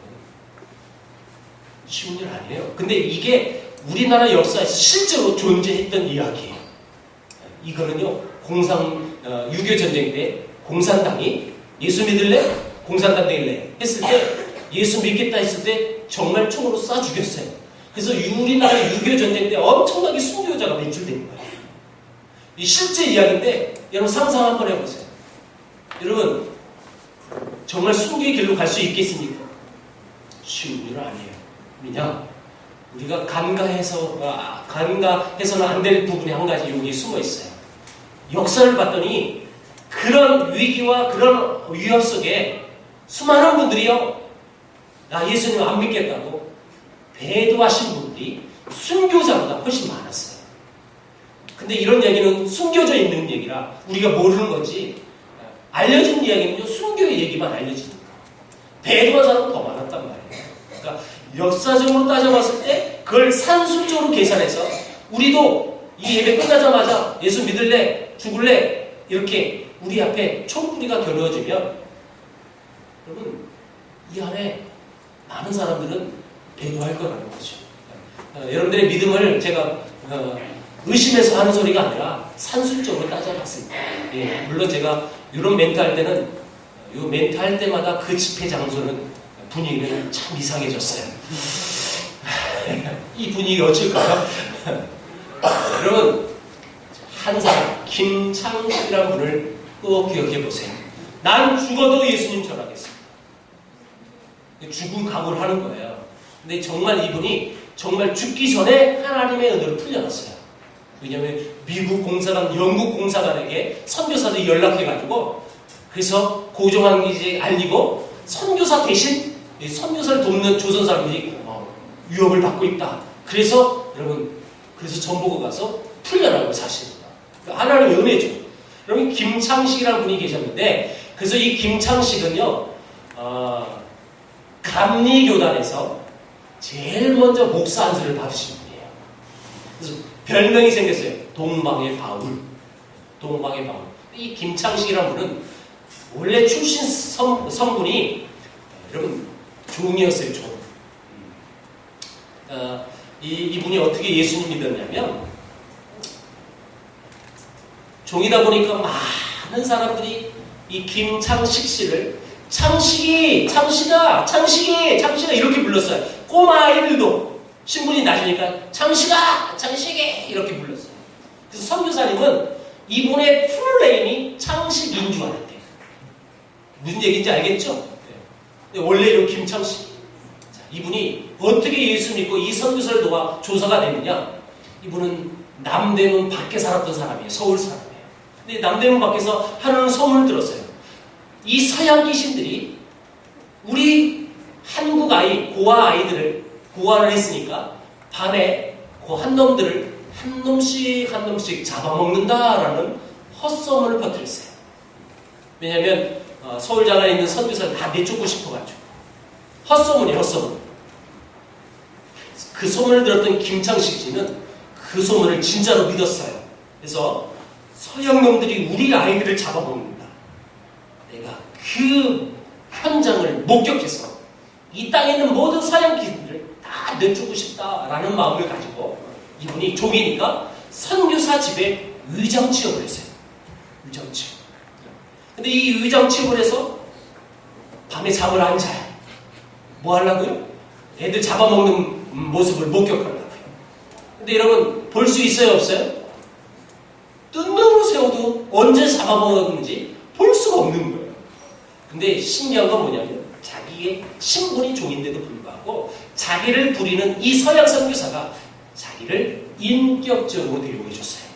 쉬운 일 아니에요. 근데 이게 우리나라 역사에서 실제로 존재했던 이야기예요. 이거는요 6.25 전쟁 때 공산당이 예수 믿을래? 공산당 될래? 했을 때 예수 믿겠다 했을 때 정말 총으로 쏴 죽였어요. 그래서 우리나라 6.25 전쟁 때 엄청나게 순교자가 배출된 거예요. 이 실제 이야기인데 여러분 상상 한번 해보세요. 여러분 정말 순교의 길로 갈 수 있겠습니까? 쉬운 일 아니에요. 왜냐? 우리가 간과해서는 안 될 부분이 한 가지 여기 숨어 있어요. 역사를 봤더니 그런 위기와 그런 위협 속에 수많은 분들이요, 나 예수님 안 믿겠다고 배도하신 분들이 순교자보다 훨씬 많았어요. 근데 이런 얘기는 숨겨져 있는 얘기라 우리가 모르는 거지, 알려진 이야기는요 순교의 얘기만 알려지는 거예요. 배도한 사람은 더 많았단 말이에요. 그러니까 역사적으로 따져봤을 때 그걸 산술적으로 계산해서 우리도 이 예배 끝나자마자 예수 믿을래? 죽을래? 이렇게 우리 앞에 총구리가 겨누어지면 여러분 이 안에 많은 사람들은 배도할 거라는 거죠. 여러분들의 믿음을 제가 의심해서 하는 소리가 아니라 산술적으로 따져봤습니다. 예, 물론 제가 이런 멘트 할 때는 이 멘트 할 때마다 그 집회 장소는 분위기는 참 이상해졌어요. 이 분위기 어쩔까요? 여러분 한 사람 김창식이라는 분을 꼭 기억해 보세요. 난 죽어도 예수님 전하겠습니다. 죽은 각오를 하는 거예요. 근데 정말 이분이 정말 죽기 전에 하나님의 은혜로 풀려났어요. 왜냐하면 미국 공사관, 영국 공사관에게 선교사들이 연락해가지고 그래서 고종한 기지에 알리고 선교사 대신 선교사를 돕는 조선 사람들이 위협을 받고 있다. 그래서 여러분 그래서 전보고 가서 풀려나고 사실입니다. 하나님의 은혜죠. 여러분 김창식이라는 분이 계셨는데 그래서 이 김창식은요 감리교단에서 제일 먼저 목사 안수를 받으신 분이에요. 그래서 별명이 생겼어요. 동방의 바울. 동방의 바울. 이 김창식이라는 분은 원래 출신 성분이 여러분 종이었어요. 종. 이분이 어떻게 예수님 믿었냐면 종이다 보니까 많은 사람들이 이 김창식 씨를 창식아 이렇게 불렀어요. 꼬마 아이들도 신분이 낮으니까 창식아 이렇게 불렀어요. 그래서 선교사님은 이분의 풀네임이 창식인 줄 알았대요. 무슨 얘기인지 알겠죠? 네. 원래 이 김창식. 자, 이분이 어떻게 예수 믿고 이 선교사를 도와 조사가 되느냐? 이분은 남대문 밖에 살았던 사람이에요. 서울 사람이에요. 근데 남대문 밖에서 하는 소문을 들었어요. 이 서양 귀신들이 우리 한국 아이, 고아 아이들을 고아를 했으니까 밤에 그 한 놈들을 한 놈씩 잡아먹는다라는 헛소문을 퍼뜨렸어요. 왜냐하면 서울 장안에 있는 선교사를 다 내쫓고 싶어가지고 헛소문이에요. 헛소문. 그 소문을 들었던 김창식 씨는 그 소문을 진짜로 믿었어요. 그래서 서양 놈들이 우리 아이들을 잡아먹는다. 내가 그 현장을 목격해서 이 땅에 있는 모든 서양 기술을 다 내주고 싶다라는 마음을 가지고 이분이 종이니까 선교사 집에 의장 취업을 했어요. 의장 취업. 근데 이 의장 취업을 해서 밤에 잠을 안 자요. 뭐 하려고요? 애들 잡아먹는 모습을 목격하려고요. 근데 여러분 볼 수 있어요? 없어요? 뜬 눈으로 세워도 언제 잡아먹었는지 볼 수가 없는 거예요. 근데 신기한 건 뭐냐면 자기의 신분이 종인데도 불구하고 자기를 부리는 이 서양 선교사가 자기를 인격적으로 대우해 줬어요.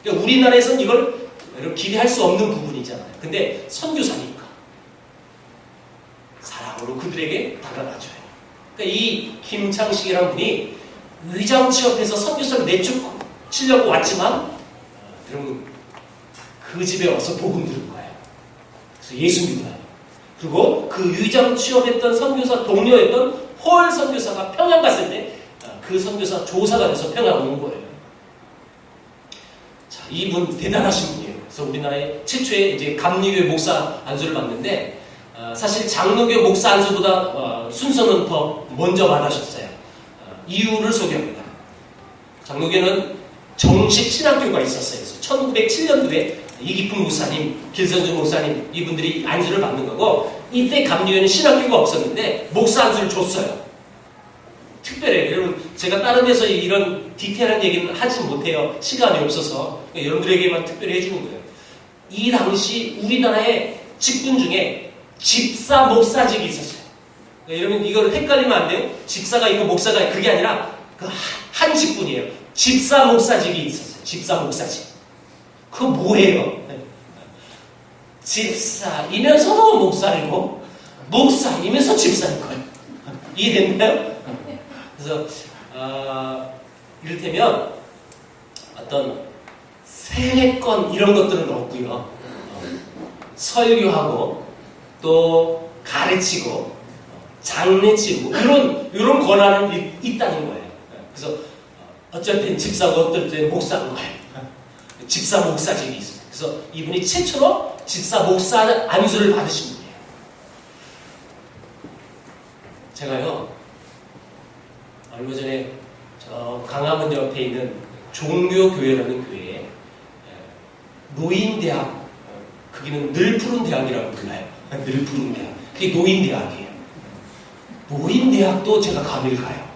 그러니까 우리나라에서는 이걸 기대할 수 없는 부분이잖아요. 근데 선교사니까 사랑으로 그들에게 다가가줘요. 그러니까 이 김창식이라는 분이 의장 취업해서 선교사를 내쫓으려고 왔지만 여러분 그 집에 와서 복음 들은 거예요. 그래서 예수 믿어요. 그리고 그 의장 취업했던 선교사 동료였던 홀 선교사가 평양 갔을 때 그 선교사 조사가 돼서 평양 온 거예요. 자, 이분 대단하신 분이에요. 그래서 우리나라의 최초의 이제 감리교회 목사 안수를 받는데 사실 장로교 목사 안수보다 순서는 더 먼저 받으셨어요. 이유를 소개합니다. 장로교는 정식 신학교가 있었어요. 그래서 1907년도에 이기품 목사님, 길선주 목사님 이분들이 안수를 받는 거고 이때 감리교회는 신학교가 없었는데 목사 안수를 줬어요. 특별해요. 여러분 제가 다른 데서 이런 디테일한 얘기는 하지 못해요. 시간이 없어서 여러분들에게만 특별히 해주는 거예요. 이 당시 우리나라의 직분 중에 집사 목사직이 있었어요. 여러분 이걸 헷갈리면 안 돼요. 집사가 있고 목사가 있고 그게 아니라 그 한 직분이에요. 집사 목사직이 있었어요. 집사 목사직. 그거 뭐예요? 집사이면서도 목사이고 목사이면서 집사인 거예요. 이해됐나요? 그래서 이를테면 어떤 세례권 이런 것들은 없고요. 설교하고 또 가르치고 장례치고 이런 권한은 있다는 거예요. 그래서 어쩔 땐 집사고 어떨 땐 목사인 거예요. 집사 목사직이 있어요. 그래서 이분이 최초로 집사 목사 안수를 받으신 분이에요. 제가요 얼마 전에 저 강화문 옆에 있는 종교교회라는 교회에 노인대학, 거기는 늘 푸른 대학이라고 불러요. 늘 푸른 대학. 그게 노인대학이에요. 노인대학도 제가 감을 가요.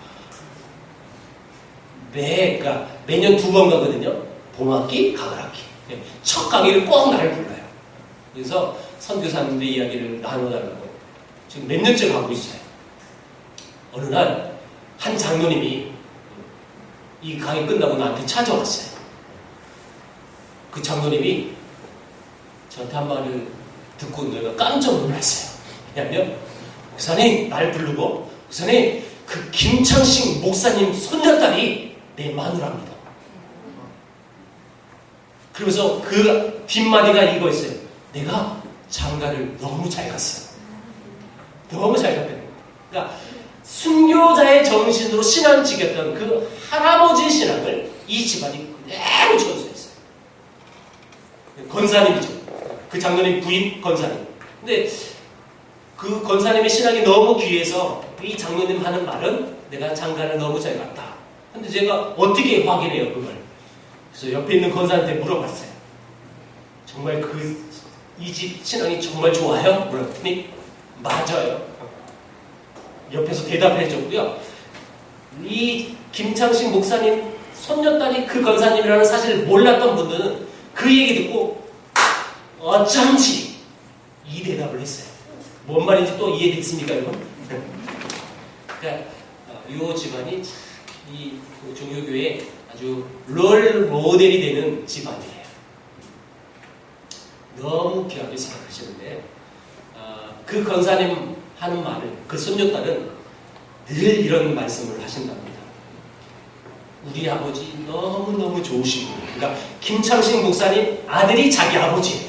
그러니까 매년 2번 가거든요. 봄학기, 가을학기. 첫 강의를 꼭 날 불러요. 그래서 선교사님들 이야기를 나눠달라고 지금 몇 년째 가고 있어요. 어느 날 한 장로님이 이 강의 끝나고 나한테 찾아왔어요. 그 장로님이 저한테 한 말을 듣고 내가 깜짝 놀랐어요. 왜냐면 목사님 날 부르고 목사님 그 김창식 목사님 손녀딸이 내 마누라입니다. 그러면서 그 뒷마디가 이거였어요. 내가 장가를 너무 잘 갔어요. 너무 잘 갔대요. 그러니까 순교자의 정신으로 신앙 지켰던 그 할아버지의 신앙을 이 집안이 그대로 전수했어요. 권사님이죠. 그 장로님 부인 권사님. 근데 그 권사님의 신앙이 너무 귀해서 이 장로님 하는 말은 내가 장가를 너무 잘 갔다. 근데 제가 어떻게 확인해요 그걸? 그래서 옆에 있는 권사한테 물어봤어요. 정말 이 집 신앙이 정말 좋아요? 물었더니 맞아요. 옆에서 대답해 줬고요. 이 김창식 목사님 손녀딸이 그 권사님이라는 사실을 몰랐던 분들은 그 얘기 듣고 어쩐지 이 대답을 했어요. 뭔 말인지 또 이해됐습니까 여러분? 그러니까 이 집안이 이 종교교회 아주 롤 모델이 되는 집안이에요. 너무 귀하게 생각하시는데 그 권사님 하는 말을 그 손녀딸은 늘 이런 말씀을 하신답니다. 우리 아버지 너무너무 좋으신 분이에요. 그러니까 김창식 목사님 아들이 자기 아버지예요.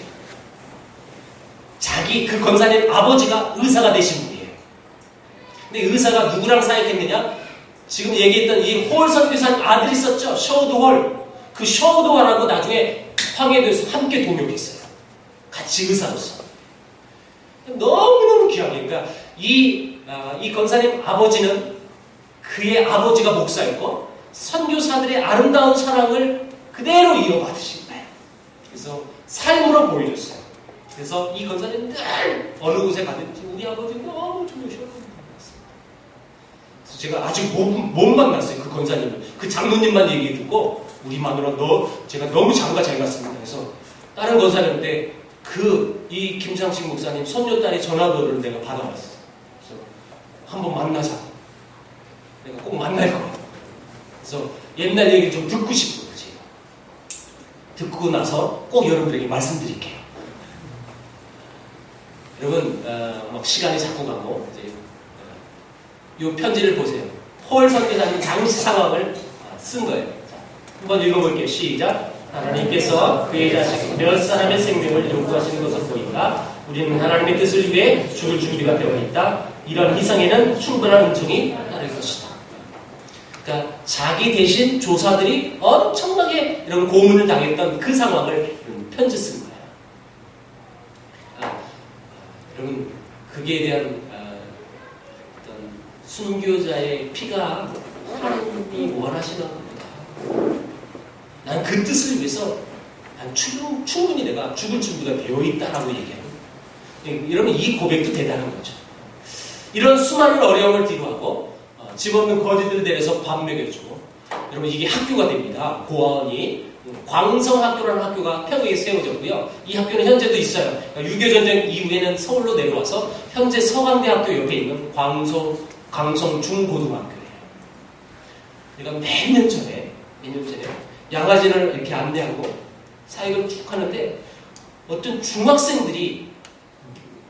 그 권사님 아버지가 의사가 되신 분이에요. 근데 의사가 누구랑 사역했느냐? 지금 얘기했던 이 홀 선교사님 아들이 있었죠. 셔우드 홀. 그 셔우드 홀하고 나중에 황해도에서 함께 동역했어요. 같이 의사로서. 너무너무 귀하게. 그러니까 이 권사님 아버지는 그의 아버지가 목사였고 선교사들의 아름다운 사랑을 그대로 이어받으신 거예요. 그래서 삶으로 보여줬어요. 그래서 이 권사님 늘 어느 곳에 가든지 우리 아버지 너무 좋으셔서 그래서 제가 아직 못 만났어요. 그 권사님을. 그 장로님만 얘기 듣고 우리 마누라 제가 너무 장가 잘 갔습니다. 그래서 다른 권사님한테 이 김상식 목사님 손녀딸의 전화번호를 내가 받아왔어요. 그래서 한번 만나자. 내가 꼭 만날 거야. 그래서 옛날 얘기 좀 듣고 싶은 거지. 듣고 나서 꼭 여러분들에게 말씀드릴게요. 여러분, 막 시간이 자꾸 가고, 이제, 이 편지를 보세요. 폴 선교사님 당시 상황을 쓴 거예요. 자, 한번 읽어볼게요. 시작. 하나님께서 그의 자식 몇 사람의 생명을 요구하시는 것을 보니까 우리는 하나님의 뜻을 위해 죽을 준비가 되어 있다. 이런 희생에는 충분한 은총이 따를 것이다. 그러니까 자기 대신 조사들이 엄청나게 이런 고문을 당했던 그 상황을 편지 쓴 거예요. 여러분, 거기에 대한 어떤 순교자의 피가 하나님이 원하시는 겁니다. 난 그 뜻을 위해서 난 충분히 내가 죽을 준비가 되어 있다라고 얘기해요. 여러분, 이 고백도 대단한 거죠. 이런 수많은 어려움을 뒤로하고 집 없는 거지들을 내려서 밥 먹여주고, 여러분, 이게 학교가 됩니다. 고아원이 광성학교라는 학교가 평양에 세워졌고요. 이 학교는 현재도 있어요. 6.25 전쟁 이후에는 서울로 내려와서 현재 서강대학교 옆에 있는 광성 중고등학교예요. 그러니까 몇 년 전에 양아진을 이렇게 안내하고 사역을 쭉 하는데 어떤 중학생들이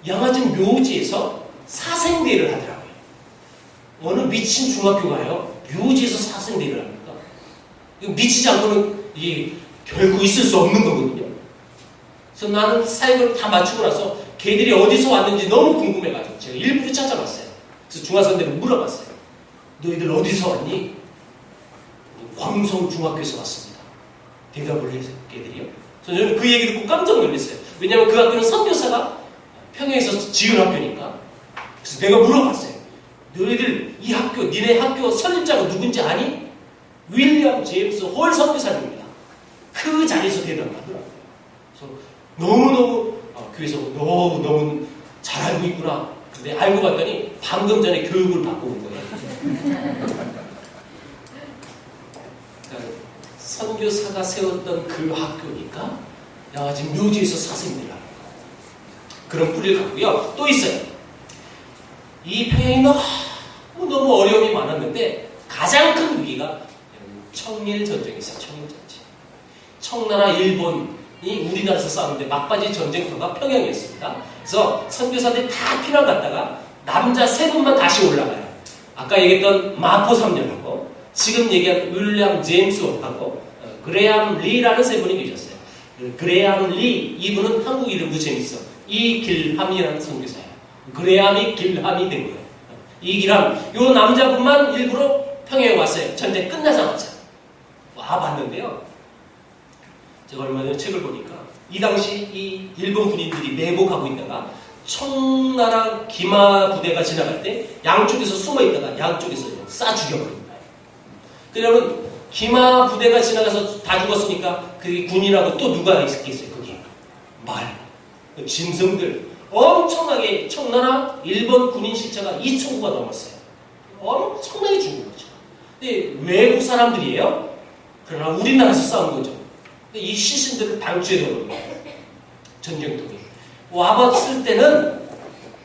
양아진 묘지에서 사생대회를 하더라고요. 어느 미친 중학교가요, 묘지에서 사생대회를 합니까? 이거 미치지 않고는 이게 결국 있을 수 없는 거거든요. 그래서 나는 사역을 다 마치고 나서 걔들이 어디서 왔는지 너무 궁금해가지고 제가 일부러 찾아봤어요. 그래서 중학생들을 물어봤어요. 너희들 어디서 왔니? 광성중학교에서 왔습니다. 대답을 해서 걔들이요. 그래서 저는 그 얘기 듣고 깜짝 놀랐어요. 왜냐하면 그 학교는 선교사가 평양에서 지은 학교니까. 그래서 내가 물어봤어요. 너희들 이 학교, 니네 학교 설립자가 누군지 아니? 윌리엄 제임스 홀 선교사님입니다. 그 자리에서 대답하더라고요. 그래서 너무너무 교회에서 너무 잘 알고 있구나. 근데 알고 봤더니 방금 전에 교육을 받고 온 거예요. 그러니까 선교사가 세웠던 그 학교니까 양아진 묘지에서 사생들을 하는 거예요. 그런 뿌리를 갖고요. 또 있어요. 이 평양이 너무 어려움이 많았는데 가장 큰 위기가 청일 전쟁이 있어요. 청일 전쟁. 청나라 일본이 우리나라에서 싸우는데 막바지 전쟁터가 평양이었습니다. 그래서 선교사들이 다 피난 갔다가 남자 3분만 다시 올라가요. 아까 얘기했던 마포 3년하고 지금 얘기한 윌리엄 제임스 웍하고 그레암 리라는 3분이 계셨어요. 그레암 리, 이분은 한국 이름도 재밌어. 이길함이라는 선교사예요. 그레암이 길함이 된 거예요. 이길함, 요 남자분만 일부러 평양에 왔어요. 전쟁 끝나자마자 와봤는데요. 제가 얼마 전에 책을 보니까 이 당시 이 일본 군인들이 매복하고 있다가 청나라 기마 부대가 지나갈 때 양쪽에서 숨어 있다가 양쪽에서 쏴 죽여버린 거예요. 그러면 기마 부대가 지나가서 다 죽었으니까 그 군인하고 또 누가 있겠어요? 거기에 말, 짐승들 엄청나게 청나라 일본 군인 시체가 2,000구가 넘었어요. 엄청나게 죽은 거죠. 근데 외국 사람들이에요. 그러나 우리나라에서 싸운 거죠. 이 시신들을 방치해놓은 거예요. 전쟁통에. 와봤을 때는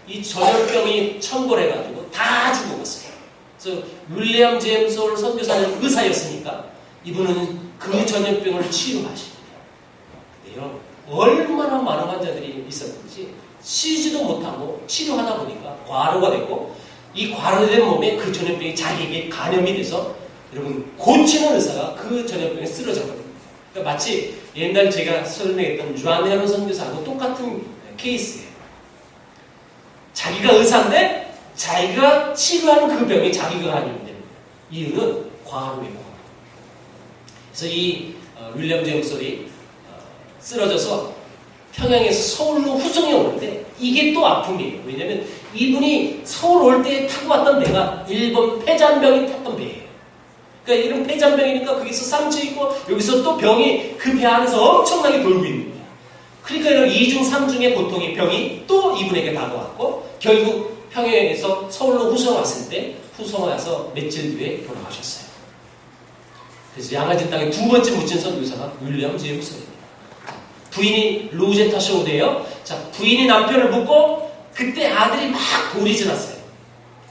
이 전염병이 청궐해가지고 다 죽어갔어요. 그래서 윌리엄 제임스 홀 선교사는 의사였으니까 이분은 그 전염병을 치료하십니다. 근데요, 얼마나 많은 환자들이 있었는지 쉬지도 못하고 치료하다 보니까 과로가 됐고 이 과로된 몸에 그 전염병이 자기에게 감염이 돼서 여러분 고치는 의사가 그 전염병에 쓰러졌거든요. 그러니까 마치 옛날 제가 설명했던 주안헤론 선교사하고 똑같은 케이스예요. 자기가 의사인데 자기가 치료하는 그 병이 자기가 감염되는 거예요. 이유는 과로예요. 그래서 이 윌리엄 제임스 쓰러져서 평양에서 서울로 후송이 오는데 이게 또 아픔이에요. 왜냐하면 이분이 서울 올 때 타고 왔던 배가 일본 패잔병이 탔던 배예요. 그러니까 이런 패잔병이니까 거기서 쌈쳐 있고 여기서 또 병이 그 배 안에서 엄청나게 돌고 있는 거예요. 그러니까 이런 2중 3중의 고통의 병이 또 이분에게 다가왔고 결국 평양에서 서울로 후송 왔을 때 후송 와서 며칠 뒤에 돌아가셨어요. 그래서 양아지 땅에 두 번째 묻힌 선교사가 윌리엄 제임스입니다. 부인이 로제타 쇼우데요. 자, 부인이 남편을 묻고 그때 아들이 막 돌이 지났어요.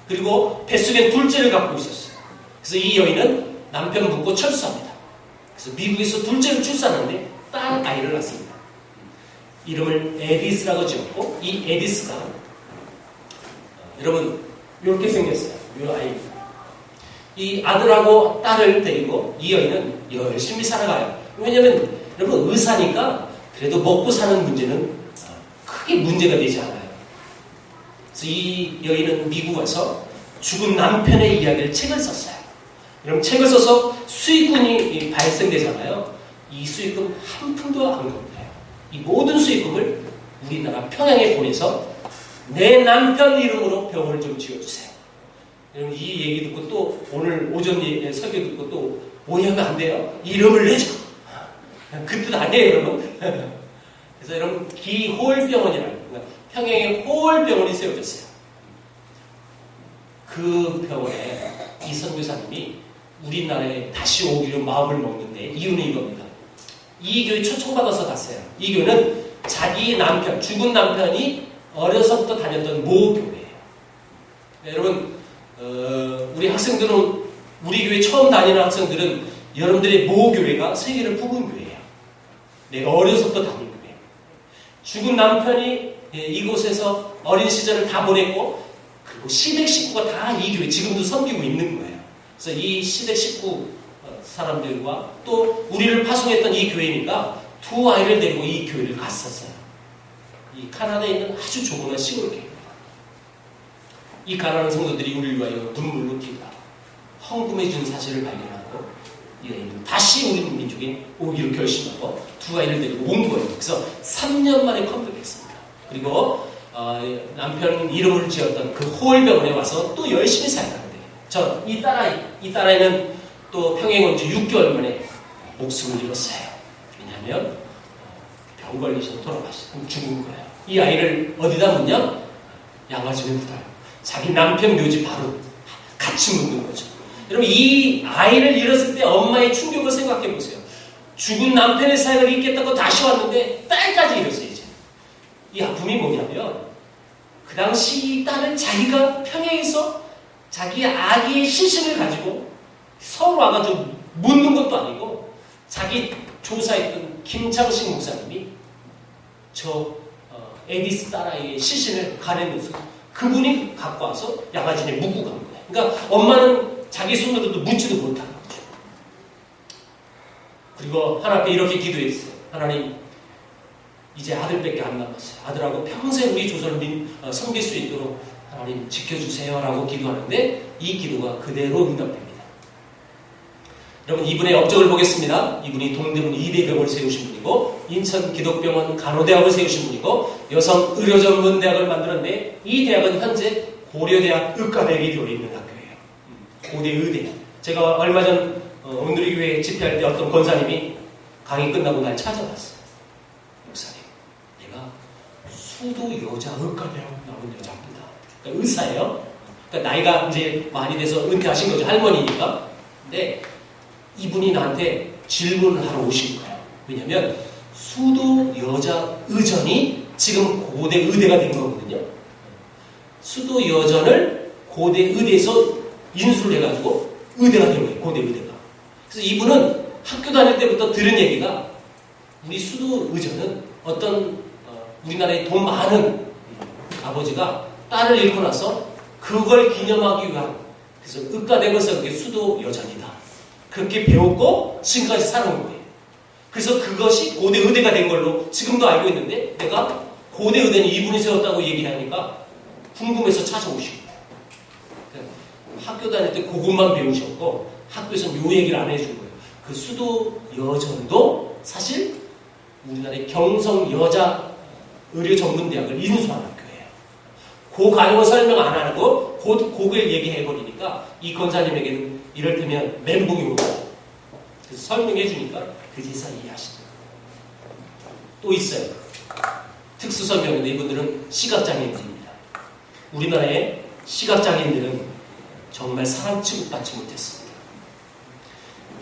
그리고 뱃속에 둘째를 갖고 있었어요. 그래서 이 여인은 남편 묻고 철수합니다. 그래서 미국에서 둘째를 출산하는데 딸 아이를 낳습니다. 이름을 에디스라고 지었고 이 에디스가 여러분 이렇게 생겼어요. 이 아이입니다. 이 아들하고 딸을 데리고 이 여인은 열심히 살아가요. 왜냐하면 여러분 의사니까 그래도 먹고 사는 문제는 크게 문제가 되지 않아요. 그래서 이 여인은 미국 와서 죽은 남편의 이야기를 책을 썼어요. 여러분 책을 써서 수익금이 발생되잖아요. 이 수익금 한 푼도 안 걷어요. 이 모든 수익금을 우리나라 평양에 보내서 내 남편 이름으로 병원을 좀 지어주세요. 여러분 이 얘기 듣고 또 오늘 오전 설교 듣고 또 오해하면 안 돼요. 이름을 내줘. 그 뜻 아니에요, 여러분. 그래서 여러분 기홀병원이라는 평양에 홀병원이 세워졌어요. 그 병원에 이 선교사님이 우리나라에 다시 오기로 마음을 먹는데 이유는 이겁니다. 이 교회 초청받아서 갔어요. 이 교회는 자기 남편, 죽은 남편이 어려서부터 다녔던 모교회예요. 네, 여러분 우리 학생들은 우리 교회 처음 다니는 학생들은 여러분들의 모교회가 세계를 품은 교회예요. 내가 어려서부터 다닌 교회. 죽은 남편이 이곳에서 어린 시절을 다 보냈고 그리고 시댁 식구가 다 이 교회 지금도 섬기고 있는 거예요. 그래서 이 시댁 식구 사람들과 또 우리를 파송했던 이 교회니까 두 아이를 데리고 이 교회를 갔었어요. 이 카나다에 있는 아주 조그만 시골 교회입니다. 이 가난한 성도들이 우리를 위하여 눈물로 기도하고 헌금해 준 사실을 발견하고 이 여인은 다시 우리 민족에 오기로 결심하고 두 아이를 데리고 온 거예요. 그래서 3년 만에 컴백했습니다. 그리고 남편 이름을 지었던 그 홀병원에 와서 또 열심히 살아가는데 이 딸아이는 또 평양에 온 지 6개월 만에 목숨을 잃었어요. 왜냐하면 병 걸려서 죽은 거예요. 이 아이를 어디다 묻냐? 양아지에 묻어요. 자기 남편 묘지 바로 같이 묻는 거죠. 여러분 이 아이를 잃었을 때 엄마의 충격을 생각해 보세요. 죽은 남편의 사역을 잊겠다고 다시 왔는데 딸까지 잃었어요. 이제 이 아픔이 뭐냐면 그 당시 이 딸은 자기가 평양에서 자기 아기의 시신을 가지고 서울 와가지고 묻는 것도 아니고 자기 조사했던 김창식 목사님이 에디스 딸아이의 시신을 가내면서 그분이 갖고 와서 양아지에 묻고 간 거예요. 그러니까 엄마는 자기 손으로도 묻지도 못하는 거죠. 그리고 하나님께 이렇게 기도했어요. 하나님, 이제 아들밖에 안 남았어요. 아들하고 평생 우리 조선을 섬길 수 있도록 하나님 지켜주세요 라고 기도하는데 이 기도가 그대로 응답됩니다. 여러분 이분의 업적을 보겠습니다. 이분이 동대문 2대 병원을 세우신 분이고 인천 기독병원 간호대학을 세우신 분이고 여성 의료전문대학을 만들었는데 이 대학은 현재 고려대학 의과대학이 되어 있는 학교예요. 고대 의대. 제가 얼마 전 온누리 교회 집회할 때 어떤 권사님이 강의 끝나고 날 찾아왔어요. 목사님, 내가 수도 여자 의과대학 나온 여자입니다. 그러니까 의사예요. 그러니까 나이가 이제 많이 돼서 은퇴하신 거죠. 할머니니까. 근데 이분이 나한테 질문을 하러 오신 거예요. 왜냐면 수도 여자 의전이 지금 고대 의대가 된 거거든요. 수도 여전을 고대 의대에서 인수를 해가지고 의대가 된 거예요. 고대 의대가. 그래서 이분은 학교 다닐 때부터 들은 얘기가 우리 수도 의전은 어떤 우리나라에 돈 많은 아버지가 딸을 잃고 나서 그걸 기념하기 위한 그래서 의과대학에서 그게 수도 여전이다. 그렇게 배웠고 지금까지 살아온 거예요. 그래서 그것이 고대 의대가 된 걸로 지금도 알고 있는데 내가 고대 의대는 이분이 세웠다고 얘기하니까 궁금해서 찾아오신 거예요. 학교 다닐 때 그것만 배우셨고 학교에서는 요 얘기를 안 해준 거예요. 그 수도 여전도 사실 우리나라의 경성 여자 의료 전문대학을 인수한 학교예요. 그 과정을 설명 안 하고 그걸 얘기해 버리니까 이 권사님에게는 이를테면 멘붕이 오고 그래서 설명해 주니까 그제서 이해하시더라고요. 또 있어요. 특수 설명인데 이분들은 시각장애인들입니다. 우리나라의 시각장애인들은 정말 사람 취급받지 못했습니다.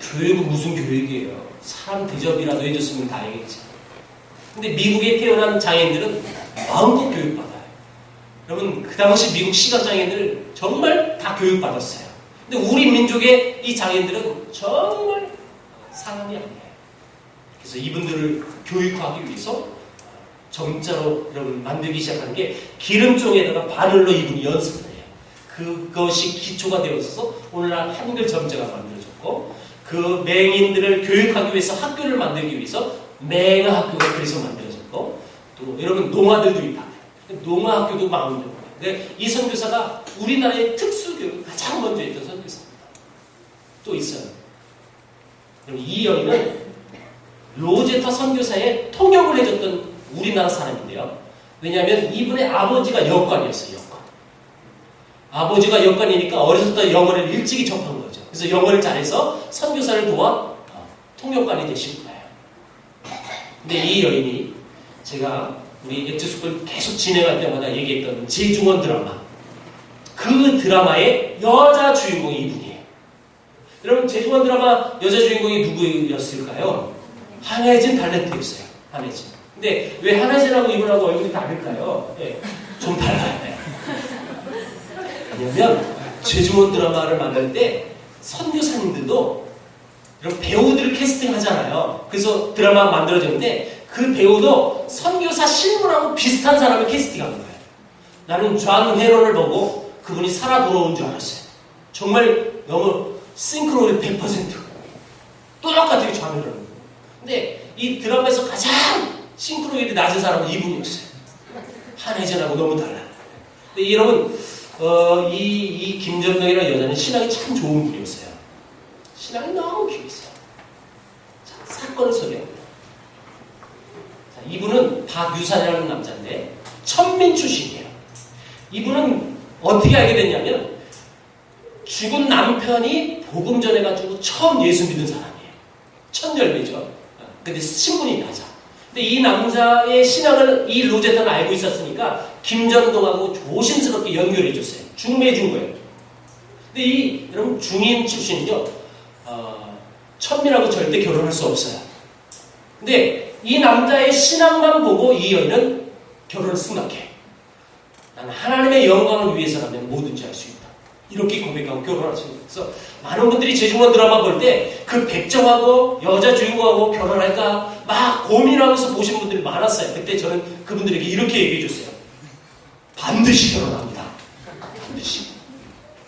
교육은 무슨 교육이에요? 사람 대접이라도 해줬으면 다행이지. 근데 미국에 태어난 장애인들은 마음껏 교육받아요. 여러분 그 당시 미국 시각장애인들 정말 다 교육받았어요. 근데 우리 민족의 이 장애인들은 정말 사람이 아니에요. 그래서 이분들을 교육하기 위해서 점자로 여러분 만들기 시작한 게 기름종에다가 바늘로 이분이 연습을 해요. 그것이 기초가 되어서 오늘날 한글 점자가 만들어졌고 그 맹인들을 교육하기 위해서 학교를 만들기 위해서 맹아학교가 그래서 만들어졌고 또 여러분 농아들도 있다. 농아학교도 만들고 근데 이 선교사가 우리나라의 특수교육을 가장 먼저 했던 선교사입니다. 또 있어요. 이 여인은 로제타 선교사의 통역을 해줬던 우리나라 사람인데요. 왜냐하면 이분의 아버지가 여관이었어요. 여관. 아버지가 여관이니까 어렸을 때 영어를 일찍이 접한 거죠. 그래서 영어를 잘해서 선교사를 도와 통역관이 되신 거예요. 근데 이 여인이 제가 우리 엑스스쿨 계속 진행할 때마다 얘기했던 제중원 드라마 그 드라마의 여자 주인공이 이분이에요. 여러분 제중원 드라마 여자 주인공이 누구였을까요? 한혜진 달란트였어요. 한혜진. 근데 왜 한혜진하고 이분하고 얼굴이 다를까요? 네, 좀 달라요. 네. 왜냐면 제중원 드라마를 만들 때 선교사님들도 이런 배우들을 캐스팅하잖아요. 그래서 드라마가 만들어졌는데 그 배우도 선교사 실물하고 비슷한 사람을 캐스팅한 거예요. 나는 존 헤런을 보고 그분이 살아 돌아온 줄 알았어요. 정말 너무 싱크로율 100% 똑같아요. 존 헤런. 근데 이 드라마에서 가장 싱크로율이 낮은 사람은 이분이었어요. 한혜진하고 너무 달라요. 근데 여러분 이 김전명이라는 여자는 신앙이 참 좋은 분이었어요. 신앙이 너무 귀했어요. 자, 사건을 소개합니다. 자, 이분은 박유산이라는 남자인데 천민 출신이에요. 이분은 어떻게 알게 됐냐면 죽은 남편이 복음 전해가지고 처음 예수 믿은 사람이에요. 천열매죠. 근데 신분이 낮아. 근데 이 남자의 신앙을 이 로제타는 알고 있었으니까 김전동하고 조심스럽게 연결해줬어요. 중매해준 거예요. 근데 이 여러분 중인 출신은요 천민하고 절대 결혼할 수 없어요. 근데 이 남자의 신앙만 보고 이 여인은 결혼을 승낙해. 나는 하나님의 영광을 위해서라면 뭐든지 할 수 있다. 이렇게 고백하고 결혼할 수 있다. 그래서 많은 분들이 제중원 드라마 볼 때 그 백정하고 여자 주인공하고 결혼할까 막 고민하면서 보신 분들이 많았어요. 그때 저는 그분들에게 이렇게 얘기해 줬어요. 반드시 결혼합니다. 반드시.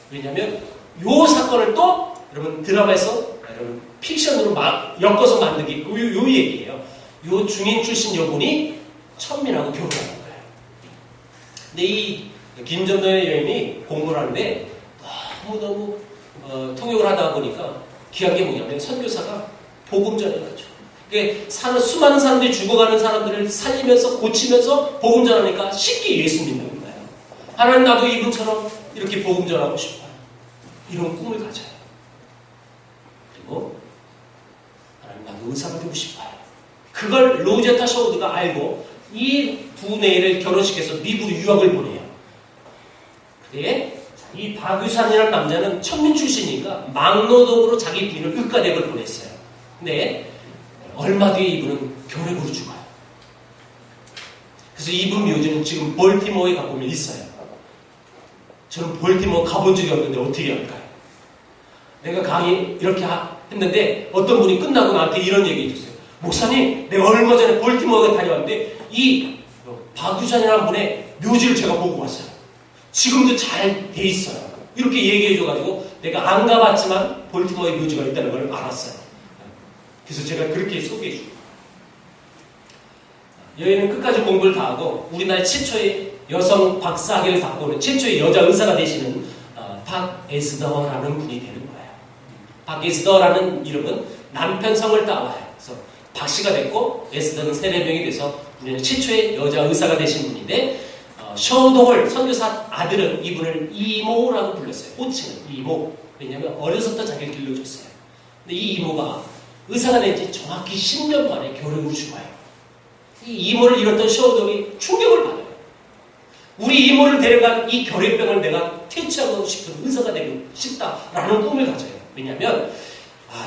왜냐하면 요 사건을 또 여러분 드라마에서 여러분 픽션으로 막 엮어서 만들기 요 얘기예요. 요 중인 출신 여분이 천민하고 결혼하는 거예요. 근데 이 김전도의 여인이 공부를 하는데 너무너무 통역을 하다 보니까 귀한 게 뭐냐면 선교사가 복음 전해가지고 수많은 사람들이 죽어가는 사람들을 살리면서 고치면서 복음 전하니까 쉽게 예수 믿는 거예요. 하나님 나도 이분처럼 이렇게 복음 전하고 싶어요. 이런 꿈을 가져요. 그리고 하나님 나도 의사가 되고 싶어요. 그걸 로제타 셔우드가 알고 이 두뇌를 결혼시켜서 미국으로 유학을 보내요. 그래 이 박유산이라는 남자는 천민 출신이니까 막노동으로 자기 부인을 의과대학을 보냈어요. 근데 얼마 뒤에 이분은 결핵으로 죽어요. 그래서 이분 묘지는 지금 볼티모어에 가보면 있어요. 저는 볼티모어 가본 적이 없는데 어떻게 할까요? 내가 강의 이렇게 했는데 어떤 분이 끝나고 나한테 이런 얘기 해줬어요. 목사님, 내가 얼마 전에 볼티모어에 다녀왔는데 이 박유산이라는 분의 묘지를 제가 보고 왔어요. 지금도 잘 돼 있어요. 이렇게 얘기해줘가지고 내가 안 가봤지만 볼티모어의 묘지가 있다는 걸 알았어요. 그래서 제가 그렇게 소개해주고 여인은 끝까지 공부를 다 하고 우리나라 최초의 여성 박사학위를 받고 오는 최초의 여자 의사가 되시는 박에스더라는 분이 되는 거예요. 박에스더라는 이름은 남편 성을 따와요. 그래서 박씨가 됐고 에스더는 세례명이 돼서 우리는 최초의 여자 의사가 되신 분인데 셔우동을 선교사 아들은 이분을 이모라고 불렀어요. 호칭은 이모. 왜냐하면 어려서부터 자기를 길러줬어요. 근데 이 이모가 의사가 된 지 정확히 10년 만에 결핵으로 죽어요. 이 이모를 잃었던 셔우동이 충격을 받아요. 우리 이모를 데려간 이 결핵병을 내가 퇴치하고 싶은 의사가 되고 싶다라는 꿈을 가져요. 왜냐하면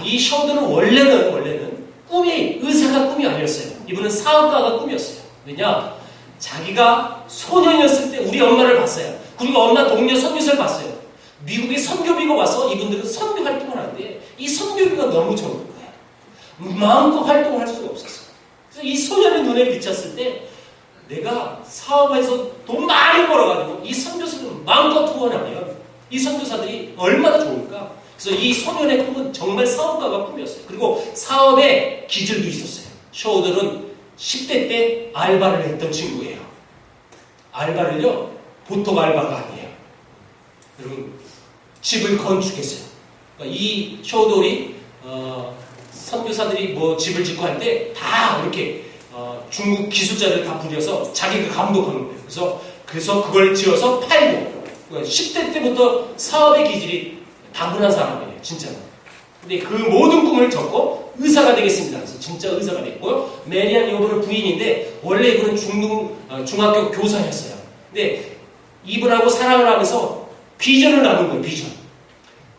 이 셔우동은 원래는 꿈이 의사가 꿈이 아니었어요. 이분은 사업가가 꿈이었어요. 왜냐? 자기가 소년이었을 때 우리 엄마를 봤어요. 그리고 엄마 동료 선교사를 봤어요. 미국에 선교비가 와서 이분들은 선교 활동을 하는데 이 선교비가 너무 적은 거예요. 마음껏 활동을 할 수가 없었어요. 그래서 이 소년의 눈에 비쳤을 때 내가 사업에서 돈 많이 벌어가지고 이 선교사들 마음껏 후원하면 이 선교사들이 얼마나 좋을까? 그래서 이 소년의 꿈은 정말 사업가가 꿈이었어요. 그리고 사업에 기질도 있었어요. 셔우들은 10대 때 알바를 했던 친구예요. 알바를요, 보통 알바가 아니에요. 여러분, 집을 건축했어요. 그러니까 이 셔우돌이 선교사들이 뭐 집을 짓고 할 때 다 이렇게 중국 기술자를 다 부려서 자기가 감독하는 거예요. 그래서 그걸 지어서 팔고 10대 때부터 사업의 기질이 다분한 사람이에요. 진짜로. 근데 그 모든 꿈을 접고 의사가 되겠습니다. 그래서 진짜 의사가 됐고요. 메리안 이분은 부인인데 원래 이분은 중학교 교사였어요. 근데 이분하고 사랑을 하면서 비전을 나눈 거예요. 비전.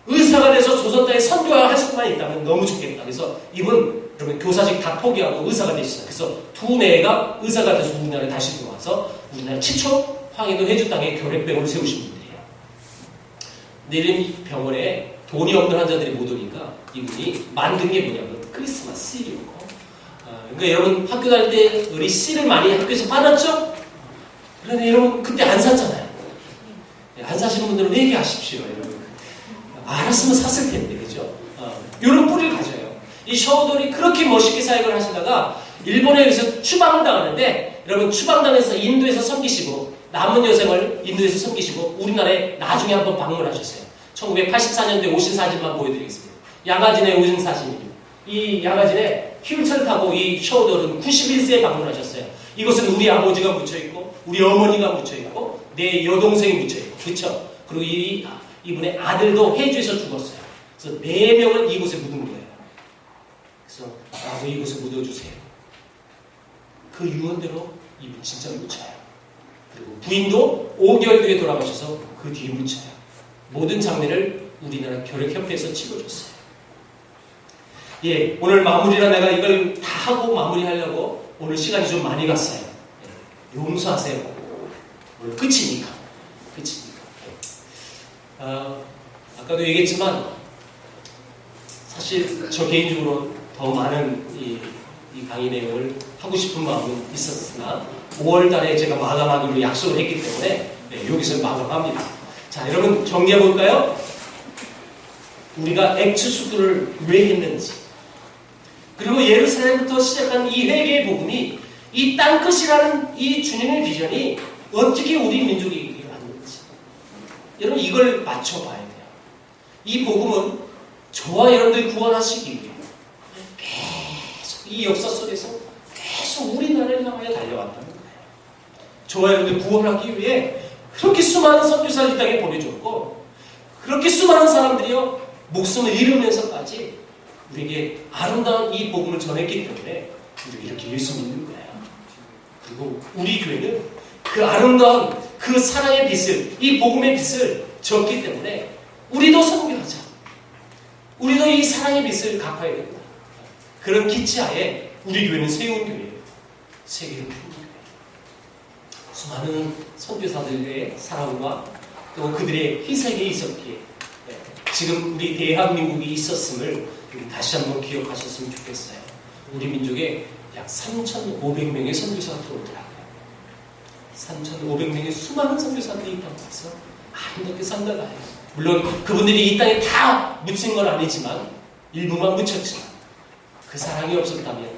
의사가 돼서 조선 땅에 선교할 수만 있다면 너무 좋겠다. 그래서 이분 그러면 교사직 다 포기하고 의사가 되셨어요. 그래서 두 매가 의사가 돼서 우리나라에 다시 들어와서 우리나라 최초 황해도 회주 땅에 결핵병원을 세우신 분들이에요. 근데 이런 병원에 돈이 없는 환자들이 못 오니까 이분이 만든 게 뭐냐면 크리스마스 씨였고 그러니까 여러분 학교 다닐 때 우리 씨를 많이 학교에서 받았죠? 그런데 여러분 그때 안 샀잖아요. 안 사시는 분들은 회개하십시오. 여러분. 알았으면 샀을 텐데 그죠? 이런 뿌리를 가져요. 이 셔우돌이 그렇게 멋있게 사역을 하시다가 일본에 의해서 추방을 당하는데 여러분 추방당해서 인도에서 섬기시고 남은 여생을 인도에서 섬기시고 우리나라에 나중에 한번 방문하셨어요. 1984년도에 오신 사진만 보여드리겠습니다. 양아진에 오신 사진입니다. 이 양아진에 휠체어를 타고 이 셔우돌은 91세에 방문하셨어요. 이것은 우리 아버지가 묻혀있고 우리 어머니가 묻혀있고 내 여동생이 묻혀있고 그렇죠? 그리고 이분의 아들도 해주에서 죽었어요. 그래서 4명을 이곳에 묻은 거예요. 그래서 나도 이곳에 묻어주세요. 그 유언대로 이분 진짜 묻혀요. 그리고 부인도 5개월 뒤에 돌아가셔서 그 뒤에 묻혀요. 모든 장면을 우리나라 결핵협회에서 찍어줬어요. 예, 오늘 마무리라 내가 이걸 다 하고 마무리하려고 오늘 시간이 좀 많이 갔어요. 예, 용서하세요. 오늘 끝이니까. 아까도 얘기했지만 사실 저 개인적으로 더 많은 이 강의 내용을 하고 싶은 마음은 있었으나 5월 달에 제가 마감하기로 약속을 했기 때문에 네, 여기서 마감합니다. 자, 여러분 정리해 볼까요? 우리가 액츠 수도를 왜 했는지 그리고 예루살렘부터 시작한 이 회개의 복음이 이 땅끝이라는 이 주님의 비전이 어떻게 우리 민족에게 왔는지 여러분 이걸 맞춰봐야 돼요. 이 복음은 저와 여러분들 구원하시기 위해 계속 이 역사 속에서 계속 우리나라를 향하여 달려왔다는 거예요. 저와 여러분들 구원하기 위해 그렇게 수많은 선교사를 이 땅에 보내줬고 그렇게 수많은 사람들이요 목숨을 잃으면서까지 우리에게 아름다운 이 복음을 전했기 때문에 우리가 이렇게 예수 믿는 거예요. 그리고 우리 교회는 그 아름다운 그 사랑의 빛을 이 복음의 빛을 졌기 때문에 우리도 선교하자. 우리도 이 사랑의 빛을 갚아야 됩니다. 그런 기치하에 우리 교회는 세운 교회예요. 세계를 푸는 교회. 수많은 선교사들의 사랑과 또 그들의 희생이 있었기에 지금 우리 대한민국이 있었음을 우리 다시 한번 기억하셨으면 좋겠어요. 우리 민족에 약 3,500명의 선교사가 들어오더라고요. 3,500명의 수많은 선교사들이 이 땅에 와서 아름답게 살다가요. 물론 그분들이 이 땅에 다 묻힌 건 아니지만 일부만 묻혔지만 그 사랑이 없었다면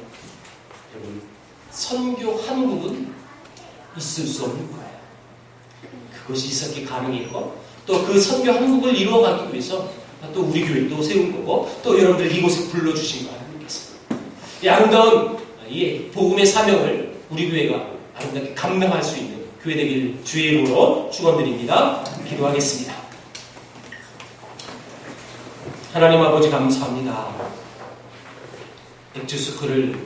여러분 선교 한국은 있을 수 없는 거예요. 그것이 있었기 가능했고 또 그 선교 한국을 이루어가기 위해서 또 우리 교회도 세운 거고 또 여러분들 이곳에 불러주신 거 아니겠습니까? 이 아름다운 이 복음의 사명을 우리 교회가 아름답게 감당할 수 있는 교회 되길 주의 이름으로 축원드립니다. 기도하겠습니다. 하나님 아버지 감사합니다. 엑주스쿨을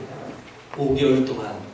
5개월 동안